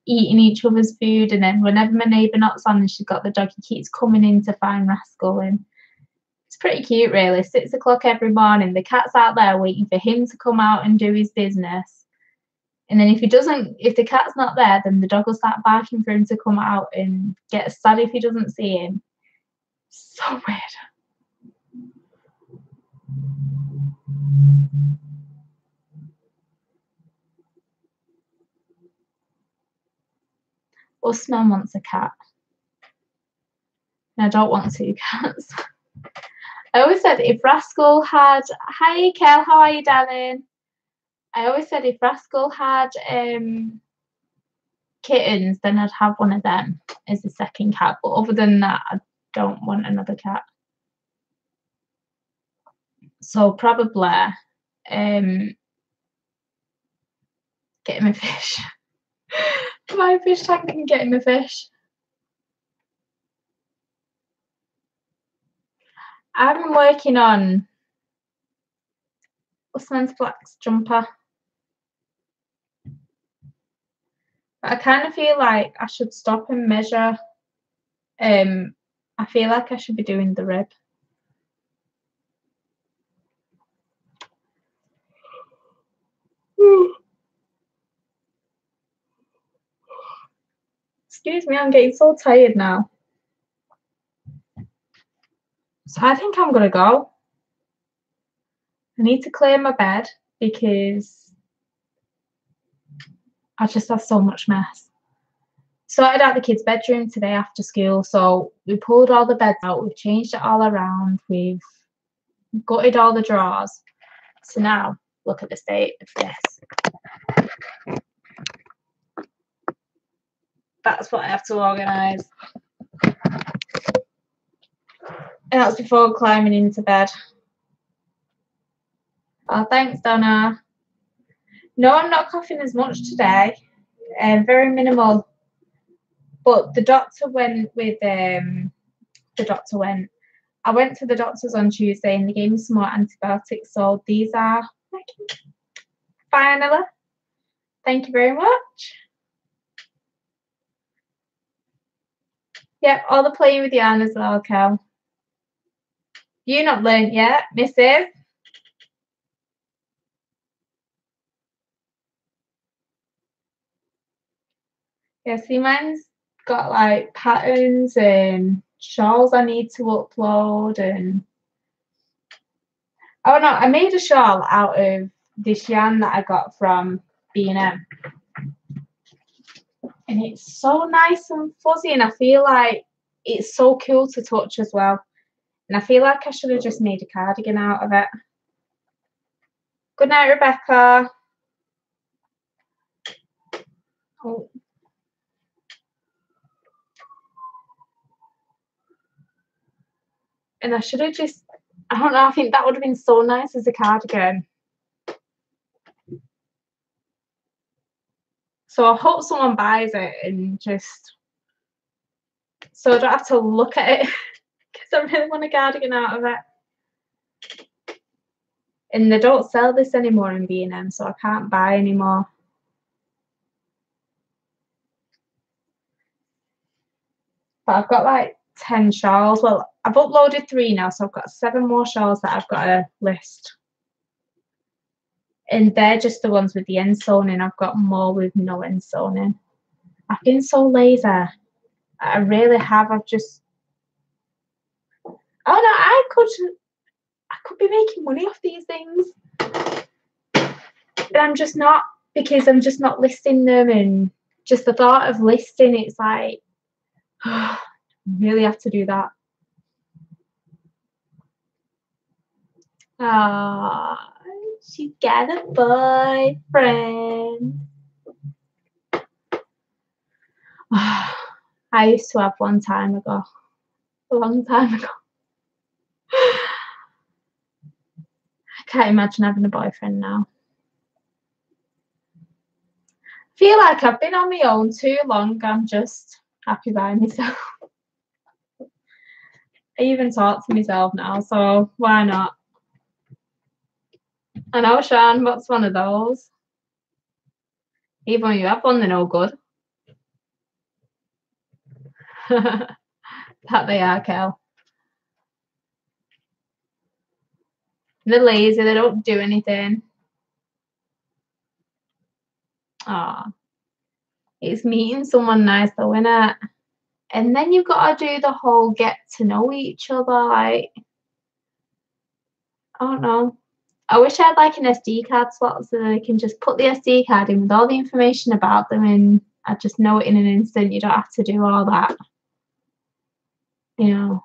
eating each other's food, and then whenever my neighbour knocks on and she's got the dog, he keeps coming in to find Rascal, and it's pretty cute really. 6 o'clock every morning, the cat's out there waiting for him to come out and do his business. And then if the cat's not there, then the dog will start barking for him to come out and get sad if he doesn't see him. So weird. Usman wants a cat. And I don't want 2 cats. I always said if Rascal had... Hi, Kel, how are you, darling? I always said if Rascal had kittens, then I'd have one of them as the second cat. But other than that, I don't want another cat. So probably get him a fish. My fish tank and get him a fish. I've been working on Usman's flax jumper. But I kind of feel like I should stop and measure. I feel like I should be doing the rib. Excuse me, I'm getting so tired now. So I think I'm going to go. I need to clear my bed because I just have so much mess. Sorted out the kids' bedroom today after school, so we pulled all the beds out, we've changed it all around, we've gutted all the drawers. So now, look at the state of this. That's what I have to organise. And that's before climbing into bed. Oh, thanks, Donna. No, I'm not coughing as much today. Very minimal. But the doctor went with I went to the doctors on Tuesday and they gave me some more antibiotics. So these are working. Finally. Thank you very much. Yep, all the playing with yarn as well, Kel. You not learnt yet, Mrs. Yeah, see, mine's got like patterns and shawls I need to upload, and oh no, I made a shawl out of this yarn that I got from B&M, and it's so nice and fuzzy, and I feel like it's so cool to touch as well, and I feel like I should have just made a cardigan out of it. Good night, Rebecca. Oh. And I should have just, I don't know, I think that would have been so nice as a cardigan. So I hope someone buys it and just, so I don't have to look at it because I really want a cardigan out of it. And they don't sell this anymore in B&M, so I can't buy anymore. But I've got like 10 shawls. Well, I've uploaded 3 now, so I've got 7 more shawls that I've got to list. And they're just the ones with the end sewn in. I've got more with no end sewn in. I've been so lazy. I really have. I've just... Oh no, I could be making money off these things. But I'm just not, because I'm just not listing them, and just the thought of listing, it's like, I really have to do that. Ah, she got a boyfriend. I used to have one time ago. A long time ago. I can't imagine having a boyfriend now. I feel like I've been on my own too long. I'm just happy by myself. I even talk to myself now, so why not? I know, Sean, what's one of those? Even when you have one, they're no good. That they are, Kel. They're lazy, they don't do anything. Ah, it's meeting someone nice though, innit? And then you've got to do the whole get to know each other, like, I don't know. I wish I had like an SD card slot so that I can just put the SD card in with all the information about them and I just know it in an instant. You don't have to do all that, you know.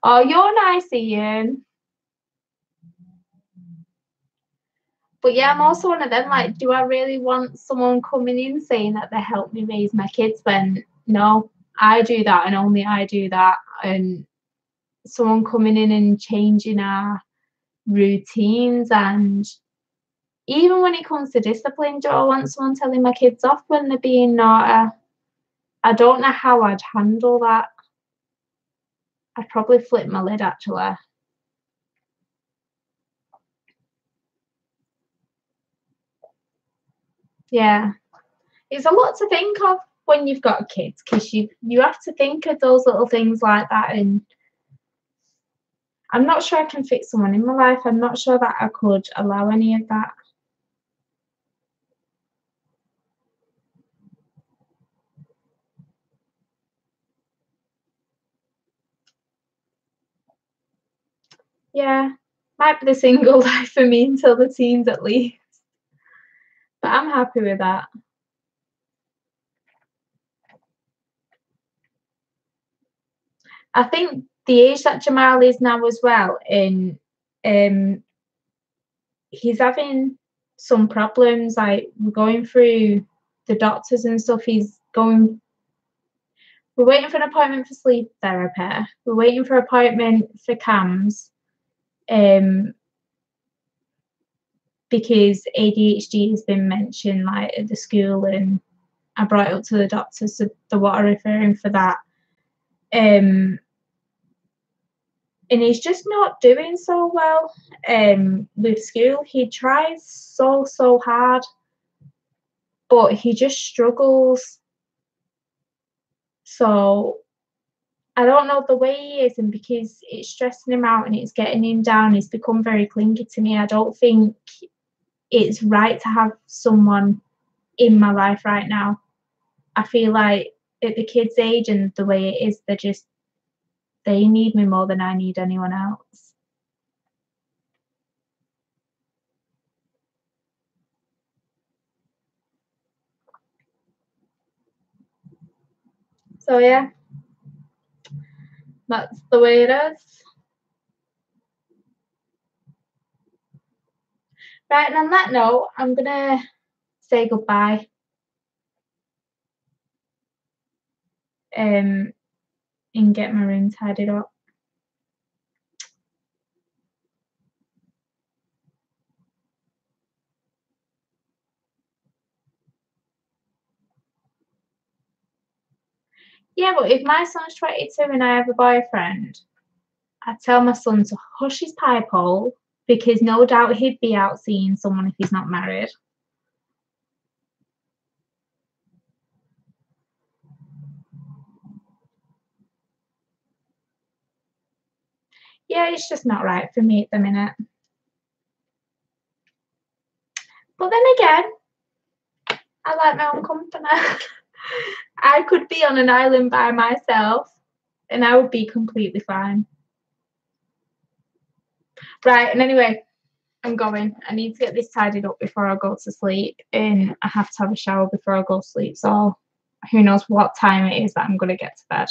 Oh, you're nice, Ian. But yeah, I'm also one of them, like, do I really want someone coming in saying that they helped me raise my kids when no, I do that and only I do that. And someone coming in and changing our routines, and even when it comes to discipline, do I want someone telling my kids off when they're being naughty? I don't know how I'd handle that. I'd probably flip my lid, actually. Yeah. It's a lot to think of when you've got kids, because you have to think of those little things like that, and I'm not sure I can fit someone in my life. I'm not sure that I could allow any of that. Yeah, might be the single life for me until the teens at least, but I'm happy with that. I think the age that Jamal is now as well, and um, he's having some problems. Like, we're going through the doctors and stuff. We're waiting for an appointment for sleep therapy. We're waiting for an appointment for CAMS, um, because ADHD has been mentioned like at the school, and I brought it up to the doctors, so they were referring for that. And he's just not doing so well with school. He tries so hard, but he just struggles. So I don't know the way he is, and because it's stressing him out and it's getting him down, he's become very clingy to me. I don't think it's right to have someone in my life right now. I feel like at the kid's age and the way it is, they need me more than I need anyone else. So yeah, that's the way it is. Right, and on that note, I'm gonna say goodbye. Um, and get my room tidied up. Yeah, but if my son's 22 and I have a boyfriend, I tell my son to hush his pipe hole, because no doubt he'd be out seeing someone if he's not married. Yeah, it's just not right for me at the minute. But then again, I like my own company. I could be on an island by myself and I would be completely fine. Right, and anyway, I'm going. I need to get this tidied up before I go to sleep, and I have to have a shower before I go to sleep. So who knows what time it is that I'm going to get to bed.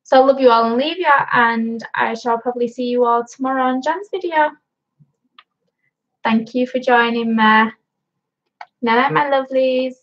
So I love you all and leave you, and I shall probably see you all tomorrow on Jan's video. Thank you for joining me. Night, my lovelies.